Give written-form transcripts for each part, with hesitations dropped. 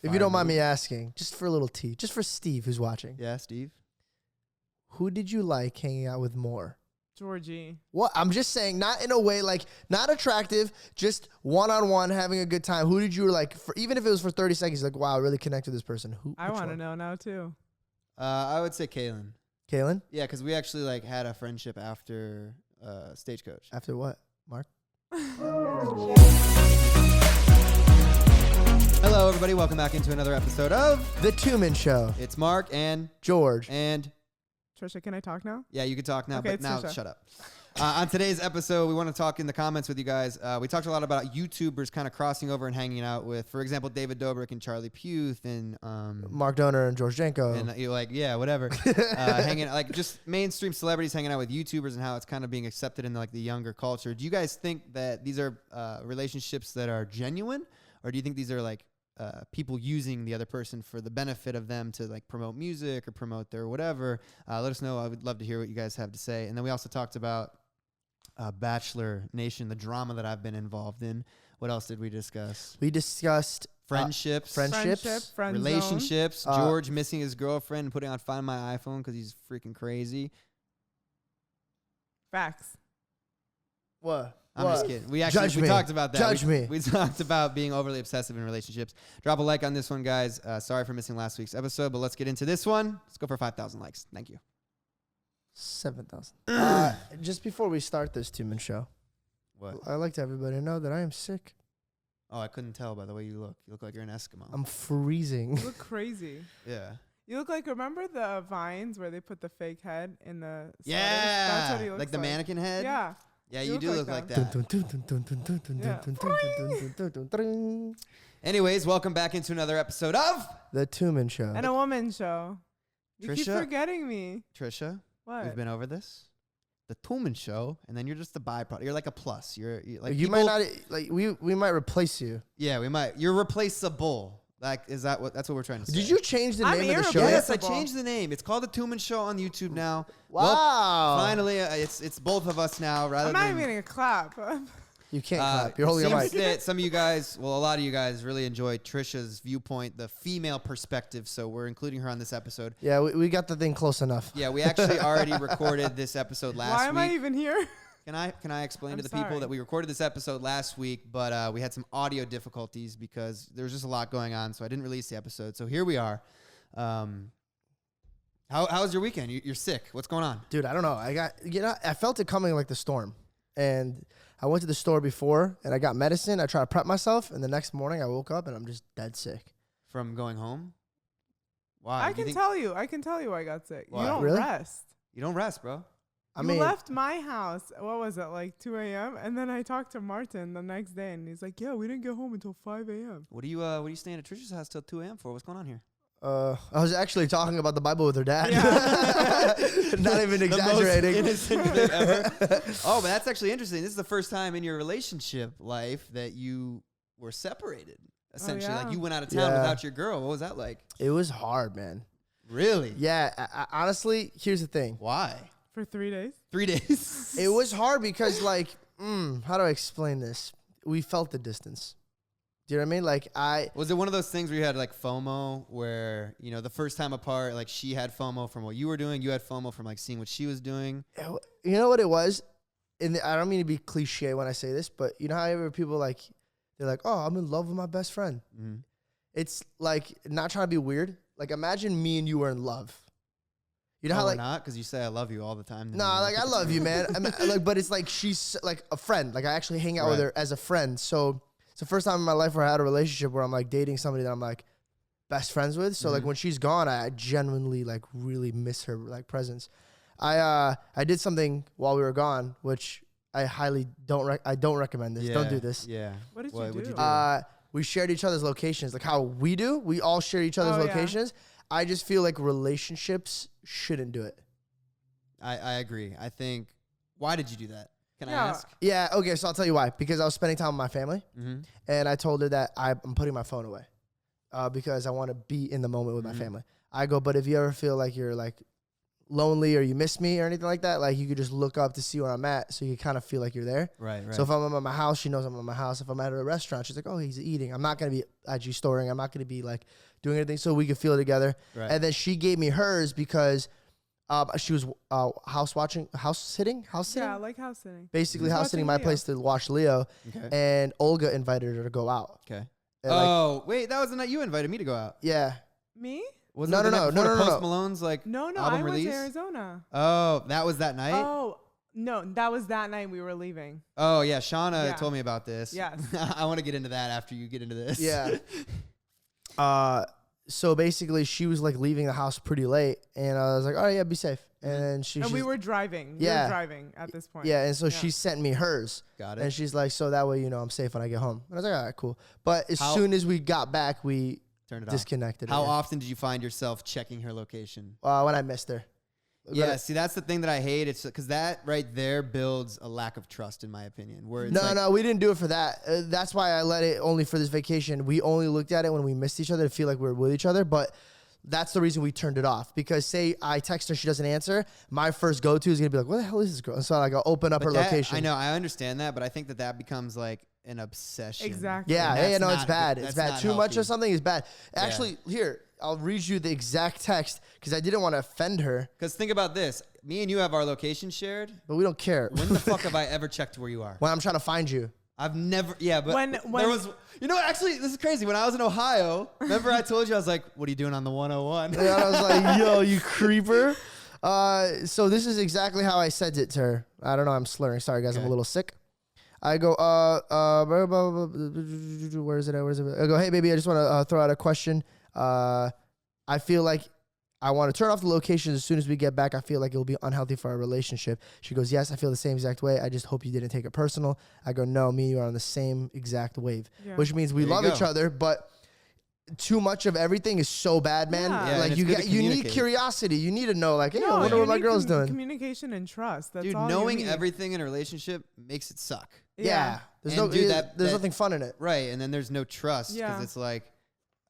If you don't mind me asking, just for a little tea, just for Steve who's watching. Yeah, Steve. Who did you like hanging out with more? Georgie. What? I'm just saying, not in a way like not attractive, just one-on-one having a good time. Who did you like? Even if it was for 30 seconds, like wow, I really connect with this person. Who? I want to know now too. I would say Kaylin. Kaylin? Yeah, because we actually like had a friendship after Stagecoach. After what, Mark? Hello, everybody. Welcome back into another episode of The Two-Man Show. It's Mark and George. and Trisha, can I talk now? yeah, you can talk now, Okay, but now Trisha. shut up. On today's episode, we want to talk in the comments with you guys. We talked a lot about YouTubers kind of crossing over and hanging out with, for example, David Dobrik and Charlie Puth and Mark Dohner and George Jenko. and you're like, yeah, whatever. Hanging like just mainstream celebrities hanging out with YouTubers and how it's kind of being accepted in like the younger culture. Do you guys think that these are relationships that are genuine, or do you think these are like people using the other person for the benefit of them to like promote music or promote their whatever? Let us know. I would love to hear what you guys have to say. And then we also talked about Bachelor Nation, the drama that I've been involved in. What else did we discuss? We discussed Friendships. Friend Relationships. zone. George missing his girlfriend and putting on Find My iPhone because he's freaking crazy. Facts. What? I'm just kidding. We actually Judge we me. talked about that. Judge me. We talked about being overly obsessive in relationships. Drop a like on this one, guys. Sorry for missing last week's episode, but let's get into this one. Let's go for 5,000 likes. Thank you. 7,000. Just before we start this Two-Man Show, What? I'd like to everybody to know that I am sick. Oh, I couldn't tell by the way you look. You look like you're an Eskimo. I'm freezing. You look crazy. Yeah. You look like, remember the vines where they put the fake head in the sweaters? Yeah. That's what he looks like the mannequin head? Yeah. Yeah, You you do look look like like that. Anyways, welcome back into another episode of The Two-Man Show. And a woman show. You keep Trisha? forgetting me. Trisha. What? We've been over this. The Toolman Show, and then you're just the byproduct. You're like a plus. You're like you might not like we might replace you. Yeah, we might. You're replaceable. Like, is that what? That's what we're trying to say. Did you change the I'm name of the show? Yes, I Irreplaceable. changed the name. It's called the Toolman Show on YouTube now. Wow. Well, finally, it's both of us now. Rather I'm not than even getting a clap. You can't clap. You're holding it a seems mic. that some of you guys, well, a lot of you guys really enjoyed Trisha's viewpoint, the female perspective. So we're including her on this episode. Yeah, we got the thing close enough. Yeah, we actually already recorded this episode last week. Why am I even here? Can I explain I'm to the people sorry. that we recorded this episode last week, but we had some audio difficulties because there was just a lot going on, so I didn't release the episode. So here we are. How's your weekend? You're sick. What's going on? Dude, I don't know. I felt it coming like the storm. And I went to the store before and I got medicine. I tried to prep myself, and the next morning I woke up and I'm just dead sick. From going home? Why? I can tell you why I got sick. Why? You don't Really? rest. You don't rest, bro. I You mean, left my house, what was it, like 2 a.m.? And then I talked to Martin the next day, and he's like, yeah, we didn't get home until 5 a.m. What are you staying at Trisha's house till 2 a.m. for? What's going on here? I was actually talking about the Bible with her dad. Yeah. Not even exaggerating. The most innocent thing ever. Oh, but that's actually interesting. This is the first time in your relationship life that you were separated, essentially. yeah. Like, you went out of town Yeah. without your girl. What was that like? It was hard, man. Really? Yeah, I honestly, here's the thing. Why? For 3 days? 3 days. It was hard because, like, how do I explain this? We felt the distance. Do you know what I mean? Like, Was it one of those things where you had like FOMO where, you know, the first time apart, like she had FOMO from what you were doing, you had FOMO from like seeing what she was doing? you know what it was? And I don't mean to be cliche when I say this, but you know how ever people like, they're like, oh, I'm in love with my best friend. Mm-hmm. It's like, not trying to be weird. Like, imagine me and you were in love. You know No, how we're like, not, because you say I love you all the time. nah, like I love you, man. Like, but it's like she's like a friend. Like I actually hang out with Right. her as a friend. So it's the first time in my life where I had a relationship where I'm like dating somebody that I'm like best friends with. So like when she's gone, I genuinely like really miss her like presence. I did something while we were gone, which I highly don't recommend this. Don't do this. Yeah. What did What you would do? you do? We shared each other's locations, like how we do. We all share each other's Oh, yeah. locations. I just feel like relationships shouldn't do it. I agree. I think, why did you do that? Can I Yeah. ask? Yeah, okay, so I'll tell you why. Because I was spending time with my family, Mm-hmm. and I told her that I'm putting my phone away because I want to be in the moment with my family. I go, but if you ever feel like you're like lonely or you miss me or anything like that, like you could just look up to see where I'm at, so you kind of feel like you're there. Right. So if I'm at my house, she knows I'm at my house. If I'm at a restaurant, she's like, oh, he's eating. I'm not gonna be IG storing. I'm not gonna be like doing anything, so we could feel together. Right. And then she gave me hers because she was house sitting. Yeah, like house sitting. Basically, Just house sitting watching my Leo. place to watch Leo. Okay. And Olga invited her to go out. Okay. And like, Oh, wait, that was the night you invited me to go out. yeah. Me? Was No, it the no, night no, before no, the no, Post no. Malone's like No, album I release? went to Arizona. Oh, that was that night? Oh, no, that was that night we were leaving. Oh, yeah. Shauna Yeah. told me about this. Yes. I want to get into that after you get into this. Yeah. So basically, she was like leaving the house pretty late, and I was like, "Oh yeah, be safe." And And we were driving. We Yeah. were driving at this point. yeah, and so she sent me hers, Got and it. she's like, "So that way, you know, I'm safe when I get home." And I was like, "All right, cool." But as How- soon as we got back, we Turn it off. disconnected. How yeah. often did you find yourself checking her location? When I missed her. Yeah, see, that's the thing that I hate. It's because that right there builds a lack of trust, in my opinion. Where it's No, we didn't do it for that. That's why I let it only for this vacation. We only looked at it when we missed each other to feel like we were with each other. But that's the reason we turned it off. Because say I text her, she doesn't answer. My first go-to is going to be like, what the hell is this girl? And so like, I'll open up But her that- location. I know, I understand that, but I think that becomes like an obsession. Exactly. Yeah, And hey, that's no, it's not- bad. that's It's bad. not Too much healthy. of something is bad. Actually, here, I'll read you the exact text because I didn't want to offend her, Because think about this: me and you have our location shared. but we don't care. When the fuck have I ever checked where you are? When I'm trying to find you. I've never. Yeah, but When- there was. You know, actually, this is crazy. When I was in Ohio, remember I told you I was like, "What are you doing on the 101?" And I was like, yo, you creeper. So this is exactly how I said it to her. I don't know. I'm slurring. Sorry, guys. I'm Okay. a little sick. I go, where is it? Where is it? I go, hey, baby, I just want to throw out a question. I feel like I want to turn off the locations as soon as we get back. I feel like it will be unhealthy for our relationship. She goes, yes, I feel the same exact way. I just hope you didn't take it personal. I go, no, me and you are on the same exact wave, Yeah. which means we There you love go. each other, but too much of everything is so bad, man. Yeah. Yeah, Like and you it's good get, to you need communicate. curiosity. You need to know, like, hey, I No, wonder you what my need girl's doing. Communication and trust. That's Dude, all knowing you need. everything in a relationship makes it suck. Yeah. There's And no, dude, there's that- nothing fun in it. Right, and then there's no trust because Yeah. it's like,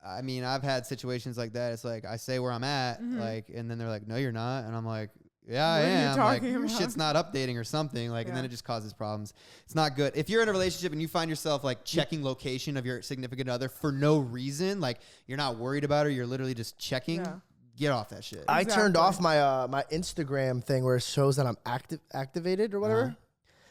I mean, I've had situations like that. It's like I say where I'm at, Mhm. like, and then they're like, "No, you're not," and I'm like, "Yeah, I What are you am." Like, talking your about? shit's not updating or something. Like, and then Yeah. it just causes problems. It's not good. If you're in a relationship and you find yourself like checking location of your significant other for no reason, like you're not worried about her, you're literally just checking. Yeah. Get off that shit. I turned Exactly. off my my Instagram thing where it shows that I'm activated or whatever,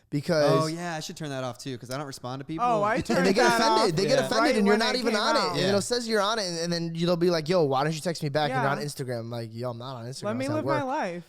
because Oh yeah, I should turn that off too because I don't respond to people. Oh, I and turned they get that offended. off They get Yeah. offended, right and you're when not it even came on out. it. Yeah. And it says you're on it, and then they'll be like, "Yo, why don't you text me back? You're Yeah. on Instagram." I'm like, "Yo, I'm not on Instagram. Let me it's at live work." my life.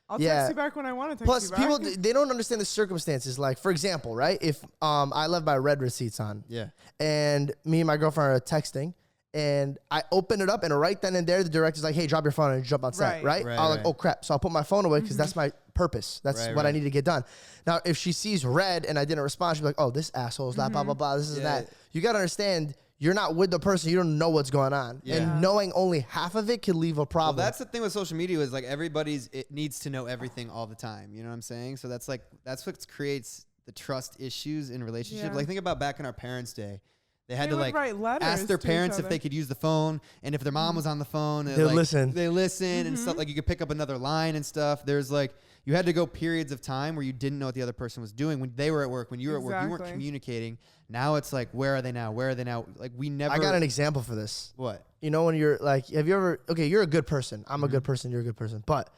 I'll Yeah. text you back when I want to text Plus, you back. people they don't understand the circumstances. Like, for example, right? If I left my red receipts on, Yeah. and me and my girlfriend are texting, and I open it up, and right then and there, the director's like, "Hey, drop your phone and jump on set." Right. Right? Right, I'm like, right. "Oh crap!" So I'll put my phone away because that's my purpose. That's Right, what I right. need to get done. Now, if she sees red and I didn't respond, she'll be like, "Oh, this asshole's blah blah blah blah. This is Yeah. that." You gotta understand. You're not with the person. You don't know what's going on, Yeah. and knowing only half of it could leave a Well, problem. that's the thing with social media is like it needs to know everything all the time. You know what I'm saying? So that's what creates the trust issues in relationships. Yeah. Like think about back in our parents' day. They had They to would like write letters ask their to each parents if other. they could use the phone, and if their mom was on the phone, They'd listen. They listen and stuff. Like you could pick up another line and stuff. There's like you had to go periods of time where you didn't know what the other person was doing when they were at work. When you were at work, you weren't Exactly. communicating. Now it's like, where are they now? Where are they now? Like we never. I got an example for this. what? You know, when you're like, have you ever, okay, you're a good person. I'm a good Mm-hmm. person. You're a good person. But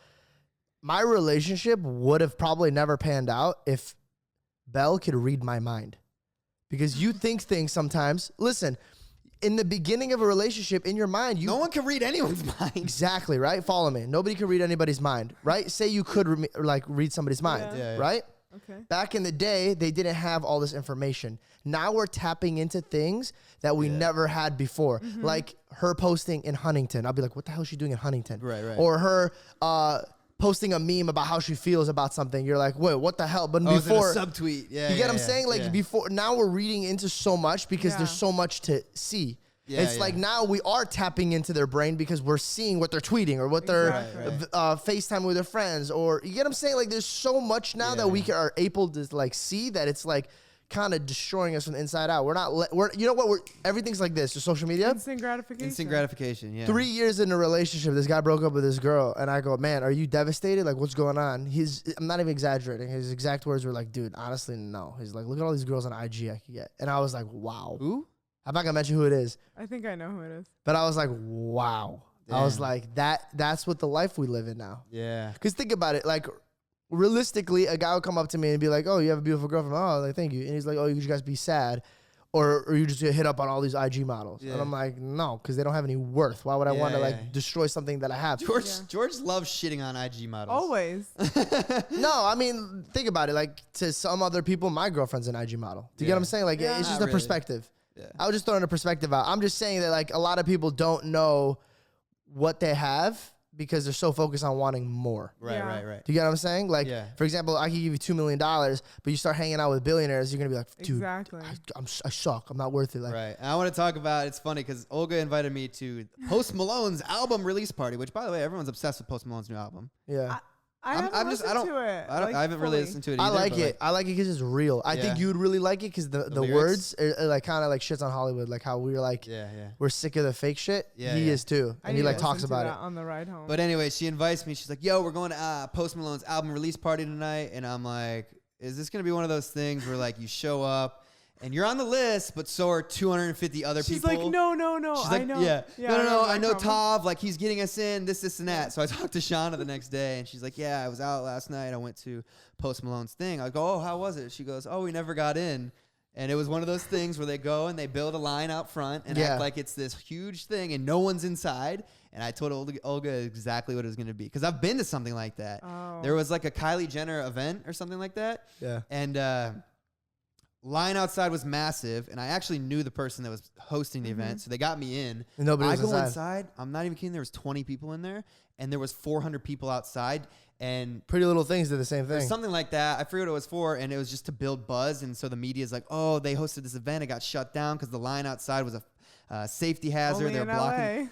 my relationship would have probably never panned out if Belle could read my mind. Because you think things sometimes. Listen, in the beginning of a relationship, in your mind, you. No one can read anyone's mind. Exactly, right? Follow me. Nobody can read anybody's mind, right? Say you could read somebody's mind, Yeah. Yeah. right? Okay. Back in the day, they didn't have all this information. Now we're tapping into things that we never had before. Like her posting in Huntington. I'll be like, what the hell is she doing in Huntington? Right, right. Or her posting a meme about how she feels about something. You're like, wait, what the hell? But Oh, it's in a before, subtweet. Yeah. you get yeah, what I'm yeah, saying? Like yeah. before, now we're reading into so much because Yeah. there's so much to see. Yeah, It's yeah. like now we are tapping into their brain because we're seeing what they're tweeting or what they're Exactly. FaceTime with their friends, or you get what I'm saying? Like there's so much now that we are able to like see that it's like kind of destroying us from the inside out. We're not. You know what? Everything's like this. Just social media. Instant gratification. Instant gratification. Yeah. 3 years in a relationship, this guy broke up with this girl, and I go, man, are you devastated? Like, what's going on? I'm not even exaggerating. His exact words were like, dude, honestly, no. He's like, look at all these girls on IG I could get, and I was like, wow. Who? I'm not gonna mention who it is, I think I know who it is. but I was like, wow. I was like, that's what the life we live in now. Yeah. Because think about it, like, realistically, a guy would come up to me and be like, oh, you have a beautiful girlfriend. Oh, like, thank you. And he's like, oh, you guys be sad. Or you just get hit up on all these IG models. Yeah. And I'm like, no, because they don't have any worth. Why would I want to, like, destroy something that I have? George loves shitting on IG models. Always. No, I mean, think about it. Like, to some other people, my girlfriend's an IG model. Do you get what I'm saying? Like, it's just Not a really. perspective. Yeah. I was just throwing a perspective out. I'm just saying that, like, a lot of people don't know what they have because they're so focused on wanting more. Right. Do you get what I'm saying? Like, Yeah. for example, I could give you $2 million, but you start hanging out with billionaires, you're going to be like, dude, Exactly. I suck. I'm not worth it. Like, Right. And I want to talk about, it's funny because Olga invited me to Post Malone's album release party, which, by the way, everyone's obsessed with Post Malone's new album. yeah. I haven't listened to it. I haven't really listened to it either. I like but, it. I like it because it's real. I think Yeah. you would really like it because the words are like kind of like shits on Hollywood, like how we're like, we're sick of the fake shit. Yeah, He yeah. is too. I And need he like to talks listen to about that it. on the ride home. But anyway, she invites me. She's like, yo, we're going to Post Malone's album release party tonight. And I'm like, is this going to be one of those things where like you show up and you're on the list, but so are 250 other She's people? like, no, She's I like, know. yeah. No, I know Tom. Tav, like he's getting us in, this and that. So I talked to Shauna the next day and she's like, yeah, I was out last night. I went to Post Malone's thing. I go, oh, how was it? She goes, oh, we never got in. And it was one of those things where they go and they build a line out front and act like it's this huge thing and no one's inside. And I told Olga exactly what it was going to be because I've been to something like that. Oh. There was like a Kylie Jenner event or something like that. Yeah. And line outside was massive, and I actually knew the person that was hosting the event, so they got me in. And nobody was I go inside. inside. I'm not even kidding. There was 20 people in there, and there was 400 people outside. And Pretty Little Things did the same thing. something like that. I forget what it was for, and it was just to build buzz. And so the media's like, "Oh, they hosted this event. It got shut down because the line outside was a safety hazard. Only They're in blocking." LA.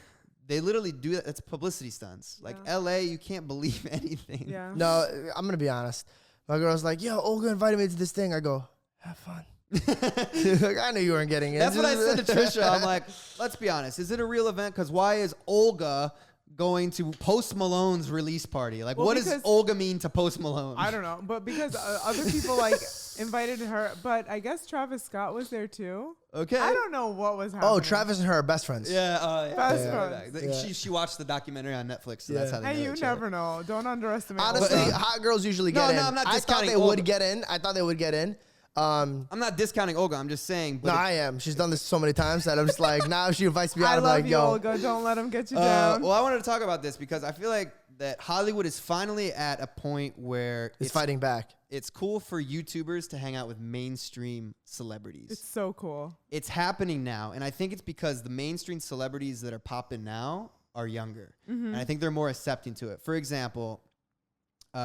They literally do that. It's publicity stunts. Like LA, you can't believe anything. Yeah. No, I'm going to be honest. My girl's like, yo, Olga invited me to this thing. I go, have fun. Like, I knew you weren't getting it. That's what I said to Trisha. I'm like, let's be honest. Is it a real event? Because why is Olga going to Post Malone's release party? Like, Well, what does because- Olga mean to Post Malone? I don't know, but because other people like invited her, but I guess Travis Scott was there too. Okay. I don't know what was happening. Oh, Travis and her are best friends. Yeah. Best yeah. friends. She watched the documentary on Netflix, so Yeah. that's how they Hey, know you each other. never know. Don't underestimate. Honestly, Olga. hot girls usually No, get in. no, I'm not I thought discounting they Olga. would get in. I thought they would get in. I'm not discounting Olga. I'm just saying. No, I am. She's done this so many times that I'm just like, now if she invites me out, I I'm love like, you, yo. Olga. Don't let him get you down. well, I wanted to talk about this because I feel like that Hollywood is finally at a point where It's fighting back. It's cool for YouTubers to hang out with mainstream celebrities. It's so cool. It's happening now, and I think it's because the mainstream celebrities that are popping now are younger, and I think they're more accepting to it. For example,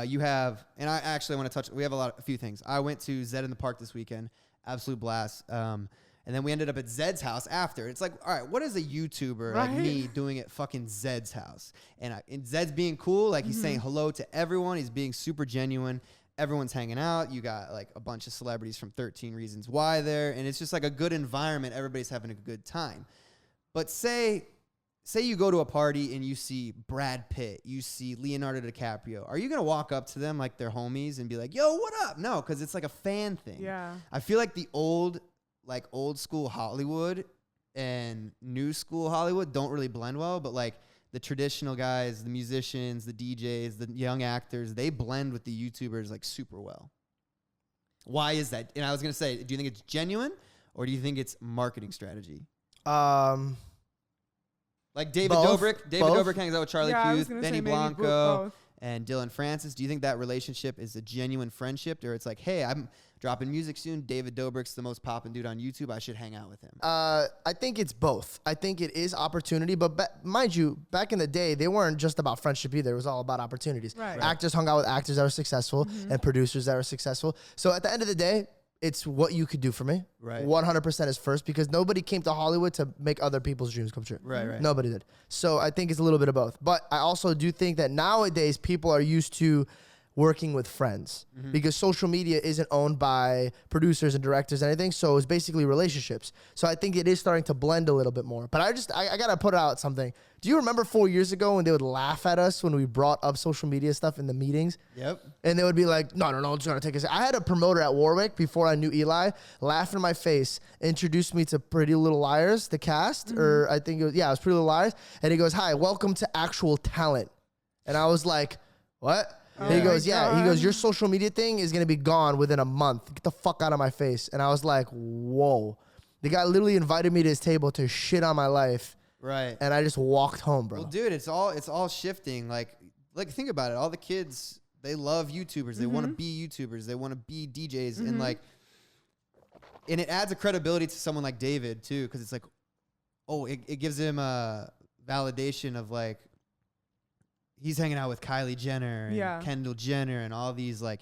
you have, and I actually want to touch. We have a few things. I went to Zed in the Park this weekend, absolute blast. And then we ended up at Zed's house after. It's like, all right, what is a YouTuber like me doing at fucking Zed's house? And Zed's being cool, like he's saying hello to everyone. He's being super genuine. Everyone's hanging out. You got like a bunch of celebrities from 13 Reasons Why there, and it's just like a good environment. Everybody's having a good time. But say you go to a party and you see Brad Pitt, you see Leonardo DiCaprio. Are you going to walk up to them like they're homies and be like, yo, what up? No, because it's like a fan thing. Yeah. I feel like the old school Hollywood and new school Hollywood don't really blend well, but like the traditional guys, the musicians, the DJs, the young actors, they blend with the YouTubers like super well. Why is that? And I was going to say, do you think it's genuine or do you think it's marketing strategy? Like David Both. Dobrik. David Both. Dobrik hangs out with Charlie Yeah, I was Puth, gonna Benny say maybe Blanco, both. and Dylan Francis. Do you think that relationship is a genuine friendship, or it's like, hey, I'm dropping music soon. David Dobrik's the most poppin' dude on YouTube. I should hang out with him. I think it's both. I think it is opportunity, but mind you, back in the day, they weren't just about friendship either. It was all about opportunities. Right. Actors hung out with actors that were successful and producers that were successful. So at the end of the day, it's what you could do for me. Right. 100% is first because nobody came to Hollywood to make other people's dreams come true. Right. Nobody did. So I think it's a little bit of both. But I also do think that nowadays people are used to working with friends because social media isn't owned by producers and directors and anything. So it's basically relationships. So I think it is starting to blend a little bit more. But I got to put out something. Do you remember 4 years ago when they would laugh at us when we brought up social media stuff in the meetings? Yep. And they would be like, no, it's going to take us. I had a promoter at Warwick before I knew Eli laugh in my face, introduced me to Pretty Little Liars, the cast, or I think it was Pretty Little Liars. And he goes, hi, welcome to actual talent. And I was like, what? And he goes, he goes, your social media thing is going to be gone within a month. Get the fuck out of my face. And I was like, whoa. The guy literally invited me to his table to shit on my life. Right. And I just walked home, bro. Well, dude, it's all shifting. Like think about it. All the kids, they love YouTubers. They want to be YouTubers. They want to be DJs. And it adds a credibility to someone like David too. Cause it's like, it gives him a validation of like, he's hanging out with Kylie Jenner and Kendall Jenner and all these like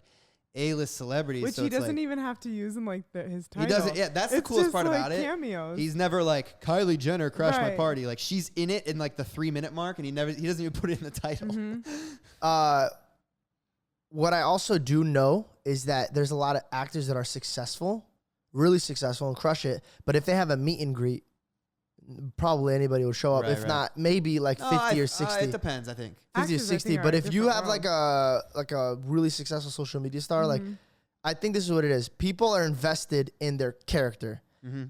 A-list celebrities. Which so he it's doesn't like, even have to use in like his title. he doesn't. Yeah, that's the coolest part about it. Cameos. He's never like Kylie Jenner crashed my party. Like she's in it in like the 3-minute mark, and he doesn't even put it in the title. What I also do know is that there's a lot of actors that are successful, really successful, and crush it. But if they have a meet and greet, probably anybody would show up. If not, maybe like 50 or 60. It depends, I think. 50 or Actors, I 60. think, are But a if you have different like a really successful social media star, like I think this is what it is. People are invested in their character.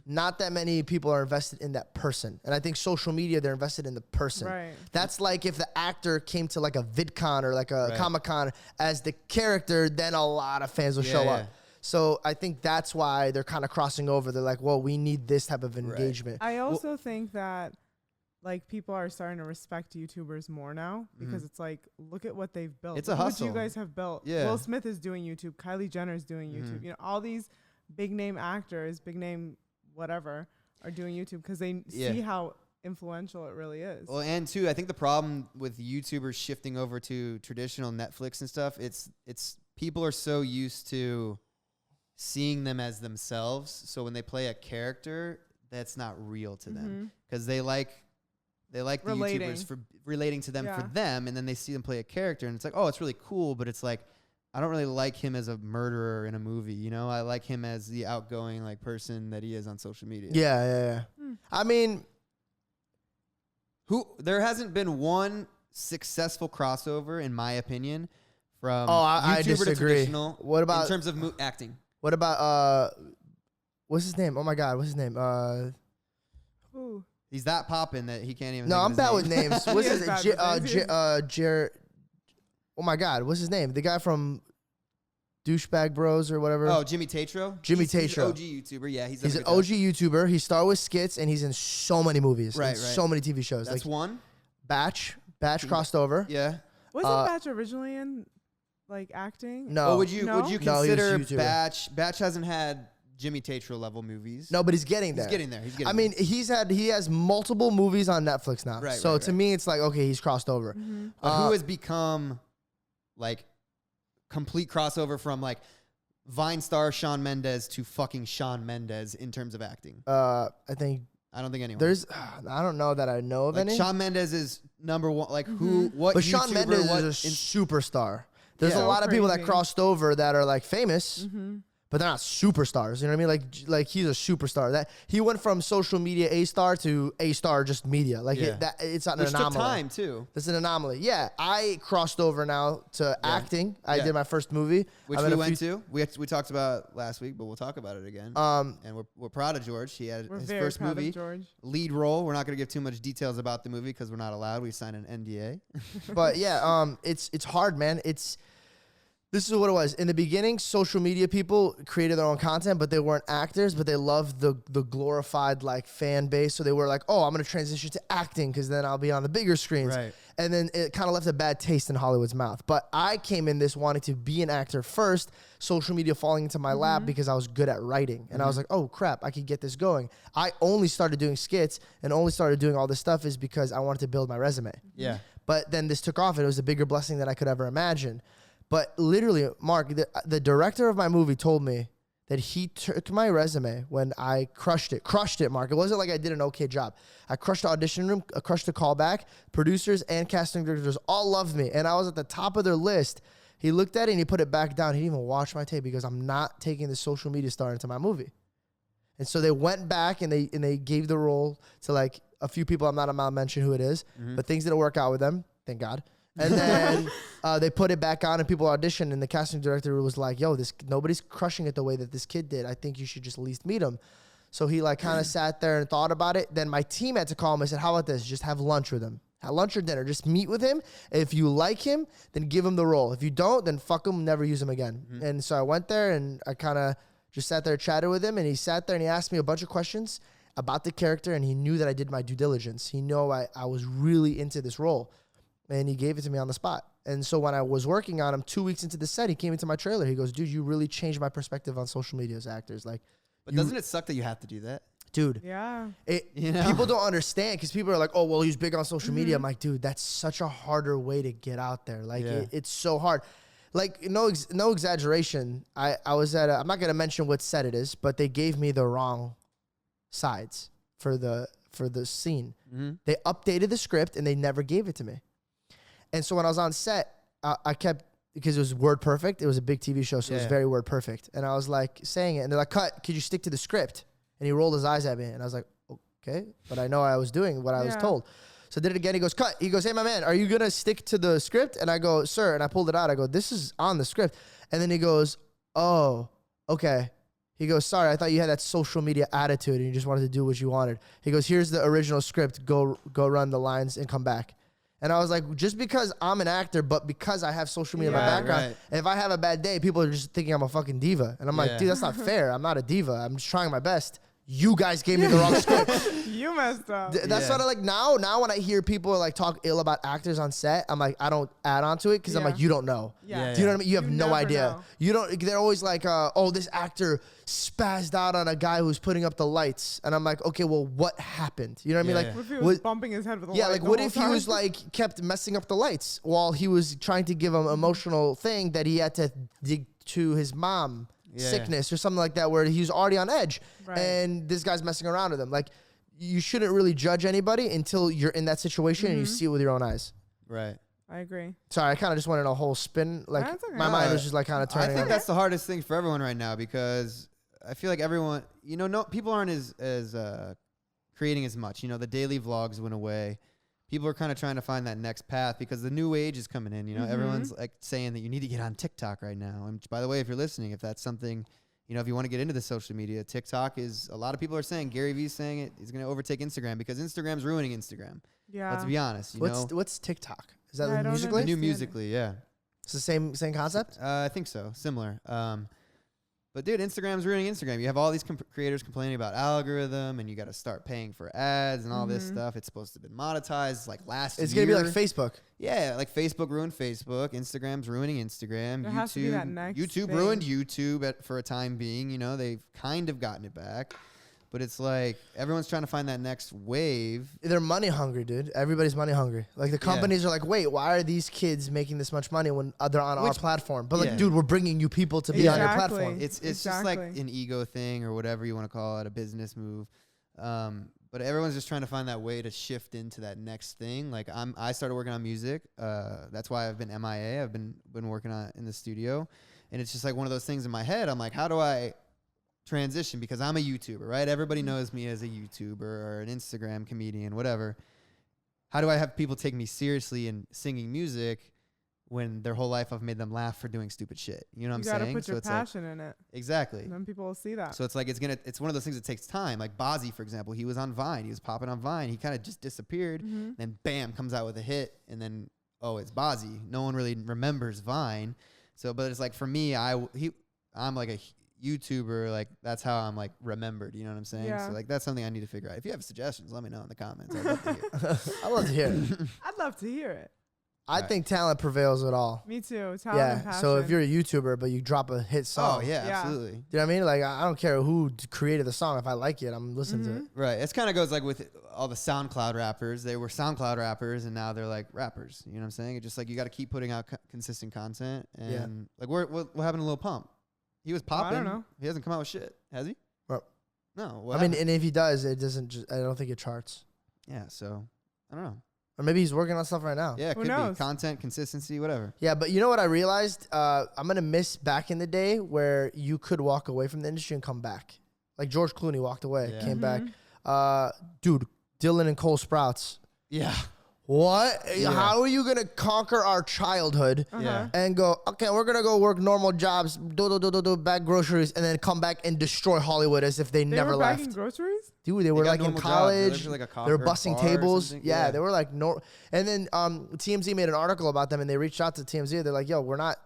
Not that many people are invested in that person. And I think social media, they're invested in the person. Right. That's like if the actor came to like a VidCon or like a Comic-Con as the character, then a lot of fans will show up. So I think that's why they're kind of crossing over. They're like, well, we need this type of engagement. I also think that like people are starting to respect YouTubers more now because it's like, look at what they've built. It's a Look hustle. What you guys have built. Yeah. Will Smith is doing YouTube. Kylie Jenner is doing YouTube. You know, all these big name actors, big name whatever are doing YouTube because they see how influential it really is. Well, and too, I think the problem with YouTubers shifting over to traditional Netflix and stuff, it's people are so used to seeing them as themselves. So when they play a character, that's not real to them because they like the YouTubers for relating to them for them, and then they see them play a character, and it's like, oh, it's really cool, but it's like, I don't really like him as a murderer in a movie, you know? I like him as the outgoing like person that he is on social media. Yeah. I mean, there hasn't been one successful crossover, in my opinion, from I YouTuber disagree. to traditional. What about in terms of acting? What about what's his name? Oh my God, what's his name? Ooh. He's that popping that he can't even. No, I'm bad name. with names. What's his He is bad with names. Jared? Oh my God, what's his name? The guy from Douchebag Bros or whatever. Oh, Jimmy Tatro. Jimmy He's an Tatro. OG YouTuber. Yeah, he's an OG YouTuber. He started with skits and he's in so many movies, right? So many TV shows. That's like one. Batch crossed over. Yeah. Wasn't Batch originally in like acting? No. Well, would you No, he was consider YouTuber. Batch hasn't had Jimmy Tatro level movies? No, but he's getting there. He's getting there. I mean, he has multiple movies on Netflix now. Right, so right, to me, it's like, okay, he's crossed over. But who has become like complete crossover from like Vine star Shawn Mendes to fucking Shawn Mendes in terms of acting? I don't think anyone. I don't know that I know of any. Shawn Mendes is number one. Like who? What? But YouTuber, Shawn Mendes what is a superstar. There's a So lot of people that crazy. crossed over that are like famous, but they're not superstars. You know what I mean? Like he's a superstar. That he went from social media A star to A star just media. Like it's not an Which anomaly. took time too. That's an anomaly. Yeah, I crossed over now to acting. I did my first movie, Which we went to. We talked about last week, but we'll talk about it again. And we're proud of George. He had We're his very first proud movie, of George. lead role. We're not going to give too much details about the movie because we're not allowed. We signed an NDA. But yeah, it's hard, man. This is what it was. In the beginning, social media people created their own content, but they weren't actors, but they loved the glorified like fan base. So they were like, oh, I'm going to transition to acting because then I'll be on the bigger screens. Right. And then it kind of left a bad taste in Hollywood's mouth. But I came in this wanting to be an actor first, social media falling into my lap because I was good at writing. And I was like, oh, crap, I could get this going. I only started doing skits and only started doing all this stuff is because I wanted to build my resume. Yeah. But then this took off and it was a bigger blessing than I could ever imagine. But literally, Mark, the director of my movie told me that he took my resume when I crushed it, Mark. It wasn't like I did an okay job. I crushed the audition room, I crushed the callback. Producers and casting directors all loved me. And I was at the top of their list. He looked at it and he put it back down. He didn't even watch my tape. He goes, I'm not taking the social media star into my movie. And so they went back and they gave the role to like a few people. I'm not about to mention who it is, but things didn't work out with them. Thank God. And then they put it back on and people auditioned, and the casting director was like, yo, nobody's crushing it the way that this kid did. I think you should just at least meet him. So he like kind of sat there and thought about it. Then my team had to call him. I said, how about this? Just have lunch with him. Have lunch or dinner. Just meet with him. If you like him, then give him the role. If you don't, then fuck him, never use him again. And so I went there and I kind of just sat there, chatted with him, and he sat there and he asked me a bunch of questions about the character, and he knew that I did my due diligence. He knew I was really into this role, and he gave it to me on the spot. And so when I was working on him 2 weeks into the set, he came into my trailer. He goes, dude, you really changed my perspective on social media as actors. Like, but doesn't it suck that you have to do that? Dude, yeah, people don't understand because people are like, oh, well, he's big on social media. I'm like, dude, that's such a harder way to get out there. Like, it's so hard. Like, no exaggeration. I was at I'm not going to mention what set it is, but they gave me the wrong sides for the scene. They updated the script and they never gave it to me. And so when I was on set, I kept, because it was word perfect. It was a big TV show, so it was very word perfect. And I was like saying it, and they're like, cut, could you stick to the script? And he rolled his eyes at me, and I was like, okay. But I know I was doing what I was told. So I did it again. He goes, cut. He goes, hey, my man, are you going to stick to the script? And I go, sir. And I pulled it out. I go, this is on the script. And then he goes, oh, okay. He goes, sorry, I thought you had that social media attitude and you just wanted to do what you wanted. He goes, here's the original script. Go run the lines and come back. And I was like, just because I'm an actor, but because I have social media in my background, and if I have a bad day, people are just thinking I'm a fucking diva. And I'm like, dude, that's not fair. I'm not a diva. I'm just trying my best. You guys gave me the wrong script. You messed up. That's what I like now. Now when I hear people like talk ill about actors on set, I'm like, I don't add on to it because I'm like, you don't know. Do you know what I mean? You have no idea. Know. You don't. They're always like, oh, this actor spazzed out on a guy who's putting up the lights, and I'm like, okay, well, what happened? You know what I mean? Like, what if he was bumping his head with the light? Like what if he was like kept messing up the lights while he was trying to give him emotional thing that he had to dig to his mom. Sickness or something like that where he's already on edge and this guy's messing around with him. Like, you shouldn't really judge anybody until you're in that situation and you see it with your own eyes. Right. I agree. Sorry, I kind of just went in a whole spin. Like, my mind was just like kind of turning. I think that's the hardest thing for everyone right now because I feel like everyone, people aren't as creating as much. The daily vlogs went away. People are kind of trying to find that next path because the new age is coming in. Everyone's like saying that you need to get on TikTok right now. And by the way, if you're listening, if that's something, if you want to get into the social media, TikTok is, a lot of people are saying, Gary Vee's saying it, is going to overtake Instagram because Instagram's ruining Instagram. Yeah. Let's be honest. What's TikTok? Is that Musical.ly? The new Musical.ly, yeah. It's the same concept? I think so. Similar. But dude, Instagram's ruining Instagram. You have all these creators complaining about algorithm, and you got to start paying for ads and all this stuff. It's supposed to be monetized like last year. It's gonna be like Facebook. Yeah, like Facebook ruined Facebook. Instagram's ruining Instagram. There has to be that next YouTube thing. Ruined YouTube for a time being. They've kind of gotten it back. But it's like everyone's trying to find that next wave. They're money hungry, dude. Everybody's money hungry. Like the companies are like, wait, why are these kids making this much money when they're on our platform? But like, dude, we're bringing you people to be on your platform. It's just like an ego thing or whatever you want to call it, a business move. But everyone's just trying to find that way to shift into that next thing. Like I started working on music. That's why I've been MIA. I've been working on in the studio, and it's just like one of those things in my head. I'm like, how do I transition, because I'm a YouTuber, right? Everybody knows me as a YouTuber or an Instagram comedian, whatever. How do I have people take me seriously in singing music when their whole life I've made them laugh for doing stupid shit? You know what I'm saying? You gotta put your passion in it. Exactly. And then people will see that. So it's like it's one of those things that takes time. Like Bozzy, for example, he was on Vine. He was popping on Vine. He kind of just disappeared. Then bam, comes out with a hit, and then it's Bozzy. No one really remembers Vine. So, but it's like for me, I'm like a YouTuber, like that's how I'm like remembered, you know what I'm saying? So like that's something I need to figure out. If you have suggestions, let me know in the comments. I'd love to hear. I'd love to hear it. I'd love to hear it. I think talent prevails at all. Me too. Talent and passion. So if you're a YouTuber but you drop a hit song, absolutely. Do you know what I mean? Like I don't care who created the song. If I like it, I'm listening to it. Right. It kind of goes like with all the SoundCloud rappers. They were SoundCloud rappers and now they're like rappers. You know what I'm saying? It's just like you got to keep putting out consistent content. And like what happened to Lil Pump? He was popping. I don't know. He hasn't come out with shit, has he? Well, no. I mean, and if he does, it doesn't. I don't think it charts. Yeah. So I don't know. Or maybe he's working on stuff right now. Yeah, it Who could knows? be content, consistency, whatever. Yeah, but you know what I realized? I'm going to miss back in the day where you could walk away from the industry and come back. Like George Clooney walked away, Yeah. came back. Dude, Dylan and Cole Sprouts. Yeah. What? Yeah. How are you going to conquer our childhood Yeah. and go, okay, we're going to go work normal jobs, bag groceries, and then come back and destroy Hollywood as if they never were left? bagging groceries? Dude, they were got like in normal jobs. They college. lived in, like, a They were bar or bussing tables. something. Yeah, Yeah. they were like And then TMZ made an article about them, and they reached out to TMZ. They're like, "Yo, we're not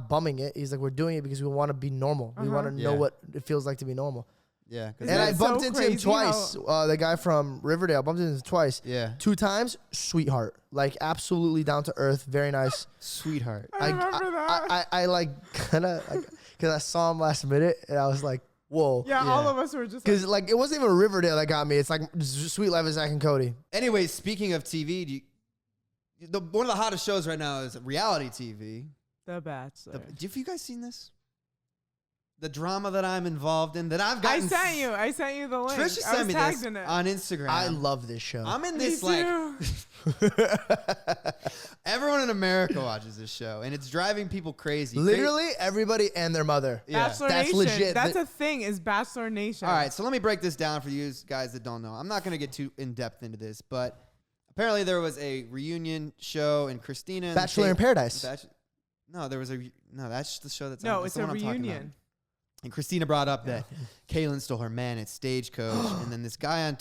bumming it." He's like, "We're doing it because we want to be normal. We want to know Yeah. what it feels like to be normal." Yeah. 'Cause And I Isn't it bumped so into him crazy twice. The guy from Riverdale, bumped into him twice. yeah. 2 times, sweetheart, like absolutely down to earth, very nice. Sweetheart. I remember that. I like kind of like because I saw him last minute, and I was like, "Whoa." Yeah, Yeah. all of us were just Because like it wasn't even Riverdale that got me. It's like Sweet Life of Zach and Cody. Anyways, speaking of TV, one of the hottest shows right now is reality TV. The Bachelor. Have you guys seen this? The drama that I'm involved in, that I've I gotten. sent you the link. Trisha I sent was me tagged this in it. on Instagram. I love this show. I'm in Me this like. too. Everyone in America watches this show, and it's driving people crazy. Literally everybody and their mother. Yeah. Bachelor That's Nation. legit. That's a thing. Is Bachelor Nation. All right, so let me break this down for you guys that don't know. I'm not going to get too in depth into this, but apparently there was a reunion show, and Christina and Bachelor in Paradise. No, there was that's the show that's No, on. it's the a one I'm talking about. reunion. And Christina brought up that Kaylin stole her man at Stagecoach, and then this guy on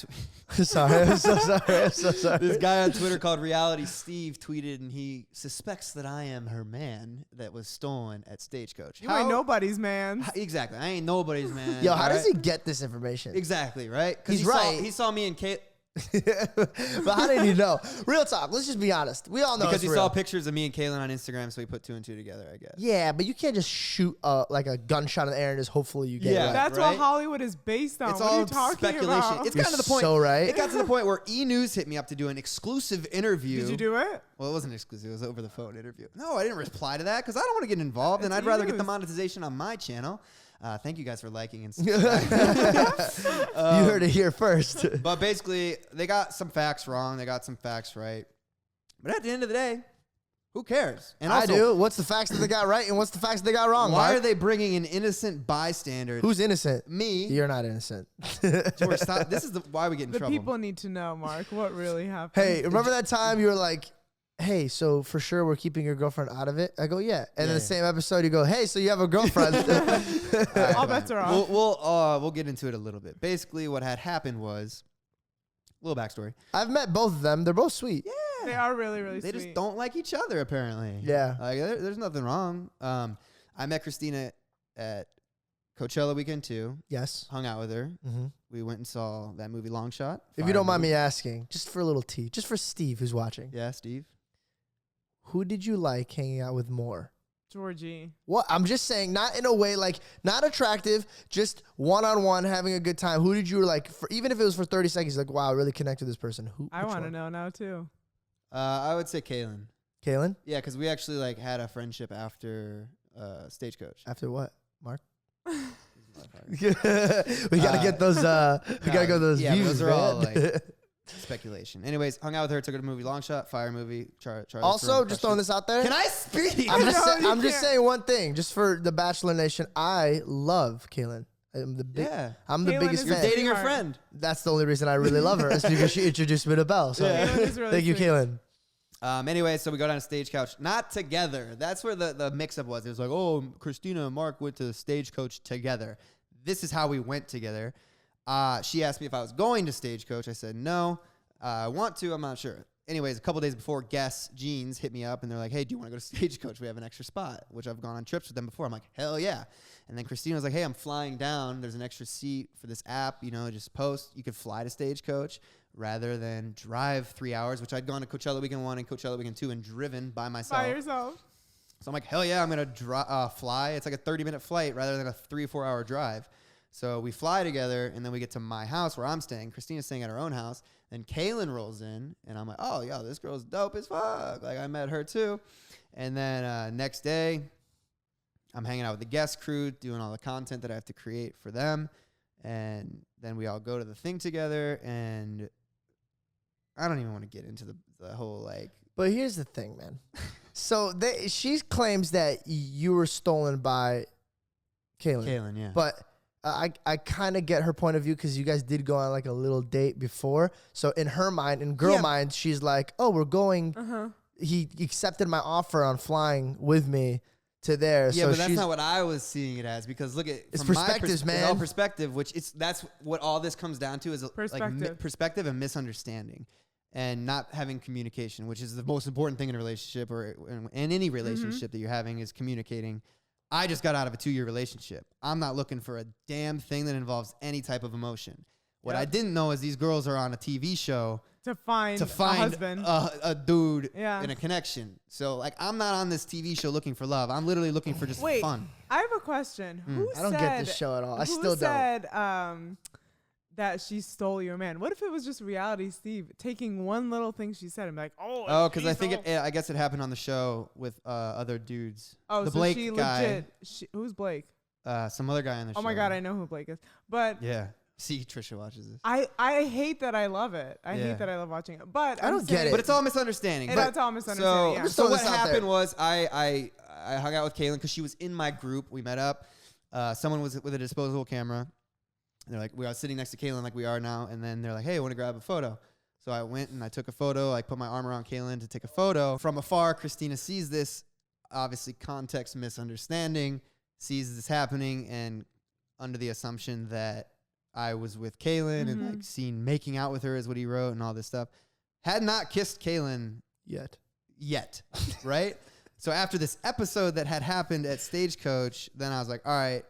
Sorry, I'm so sorry. I'm so sorry. this guy on Twitter called Reality Steve tweeted, and he suspects that I am her man that was stolen at Stagecoach. You ain't nobody's man. Exactly, I ain't nobody's man. Yo, how does right? he get this information? Exactly, right? 'Cause He's right. He saw me and Kate. But how did he know? Real talk. Let's just be honest. We all know Because it's he real. saw pictures of me and Kaylin on Instagram, so he put 2 and 2 together, I guess. Yeah, but you can't just shoot like a gunshot in the air and just hopefully you get Yeah. it right. That's right? what Hollywood is based on. It's what are all you talking speculation. about? It's You're gotten to the point. so right. It got to the point where E! News hit me up to do an exclusive interview. Did you do it? Well, it wasn't exclusive. It was over the phone interview. No, I didn't reply to that because I don't want to get involved, and It's I'd rather get the E! News. monetization on my channel. Thank you guys for liking and You subscribing. heard it here first. But basically, they got some facts wrong. They got some facts right. But at the end of the day, who cares? And I also, do. What's the facts that they got right and what's the facts that they got wrong? why Mark? are they bringing an innocent bystander? Who's innocent? Me? You're not innocent. George, stop. This is why we get in The trouble. people need to know, Mark, what really happened. Hey, remember that time you were like, "Hey, so for sure we're keeping your girlfriend out of it?" I go, "Yeah." And then Yeah. the same episode, you go, "Hey, so you have a girlfriend?" All bets are off. We'll get into it a little bit. Basically, what had happened was a little backstory. I've met both of them. They're both sweet. They are really, really They sweet. just don't like each other, apparently. Yeah. Like, there's nothing wrong. I met Christina at Coachella weekend too. Yes. Hung out with her. Mm-hmm. We went and saw that movie Long Shot. If you don't mind me asking, just for a little tea, just for Steve who's watching, Yeah, Steve. who did you like hanging out with more? Georgie. What? I'm just saying, not in a way like not attractive, just one-on-one having a good time. Who did you like? For even if it was for 30 seconds, like wow, I really connect with this person. Who? I want to know now, too. I would say Kaylin. Kaylin. Yeah, because we actually like had a friendship after Stagecoach. After what? Mark. Motherfucker. We gotta get those. We gotta go to those yeah, views. those are all man. like speculation. Anyways, hung out with her, took her to the movie Long Shot, fire movie. Also, just throwing this out there. Can I speak? I'm just, No, you I'm just can't. saying one thing, just for the Bachelor Nation. I love Kaylin. I'm the big. Yeah. I'm the Kaylin biggest is You're fan. dating her Sweetheart. friend. That's the only reason I really love her. Is because she introduced me to Belle. So Yeah. Kaylin is really thank you, sweet. Kaylin. Anyway, so we go down to Stagecoach. Not together. That's where the mix-up was. It was like, oh, Christina and Mark went to the Stagecoach together. This is how we went together. She asked me if I was going to Stagecoach. I said, no. I want to. I'm not sure. Anyways, a couple days before, Guess Jeans hit me up, and they're like, hey, do you want to go to Stagecoach? We have an extra spot, which I've gone on trips with them before. I'm like, hell yeah. And then Christina was like, hey, I'm flying down. There's an extra seat for this app. You know, just post. You could fly to Stagecoach rather than drive 3 hours, which I'd gone to Coachella Weekend 1 and Coachella Weekend 2 and driven by myself. By yourself. So I'm like, hell yeah, I'm going to fly. It's like a 30-minute flight rather than a 3 or 4 hour drive. So we fly together, and then we get to my house where I'm staying. Christina's staying at her own house. Then Kaylin rolls in, and I'm like, oh, yo, this girl's dope as fuck. Like, I met her too. And then next day, I'm hanging out with the guest crew, doing all the content that I have to create for them. And then we all go to the thing together, and I don't even want to get into the whole like. But here's the thing, man. So she claims that you were stolen by Kaylin. Kaylin, yeah. But I kind of get her point of view because you guys did go on like a little date before. So in her mind, in girl mind, she's like, oh, we're going. He accepted my offer on flying with me to there. Yeah, so but that's not what I was seeing it as, because look at it's from perspectives, my man. It's all perspective, that's what all this comes down to is Perspective. like perspective and misunderstanding, and not having communication, which is the most important thing in a relationship or in any relationship that you're having is communicating. I just got out of a 2-year relationship. I'm not looking for a damn thing that involves any type of emotion. What I didn't know is these girls are on a TV show to find a husband, a dude, and a connection. So like, I'm not on this TV show looking for love. I'm literally looking for just fun. I have a question. I don't get this show at all. I still don't. Who said that she stole your man? What if it was just reality Steve taking one little thing she said and be like, because I think I guess it happened on the show with other dudes. Oh, the so Blake she guy. legit. Who's Blake? Some other guy on the show. Oh my God, I know who Blake is. But yeah. See, Trisha watches this. I hate that I love it. I hate that I love watching it. But I don't get it. But it's all misunderstanding. It's all misunderstanding. So what happened was I hung out with Kaylin because she was in my group. We met up. Someone was with a disposable camera. They're like, we are sitting next to Kaylin like we are now. And then they're like, hey, I want to grab a photo. So I went and I took a photo. I put my arm around Kaylin to take a photo. From afar, Christina sees this. Obviously, context misunderstanding. Sees this happening and under the assumption that I was with Kaylin and like seen making out with her is what he wrote and all this stuff. Had not kissed Kaylin yet, right? So after this episode that had happened at Stagecoach, then I was like, all right,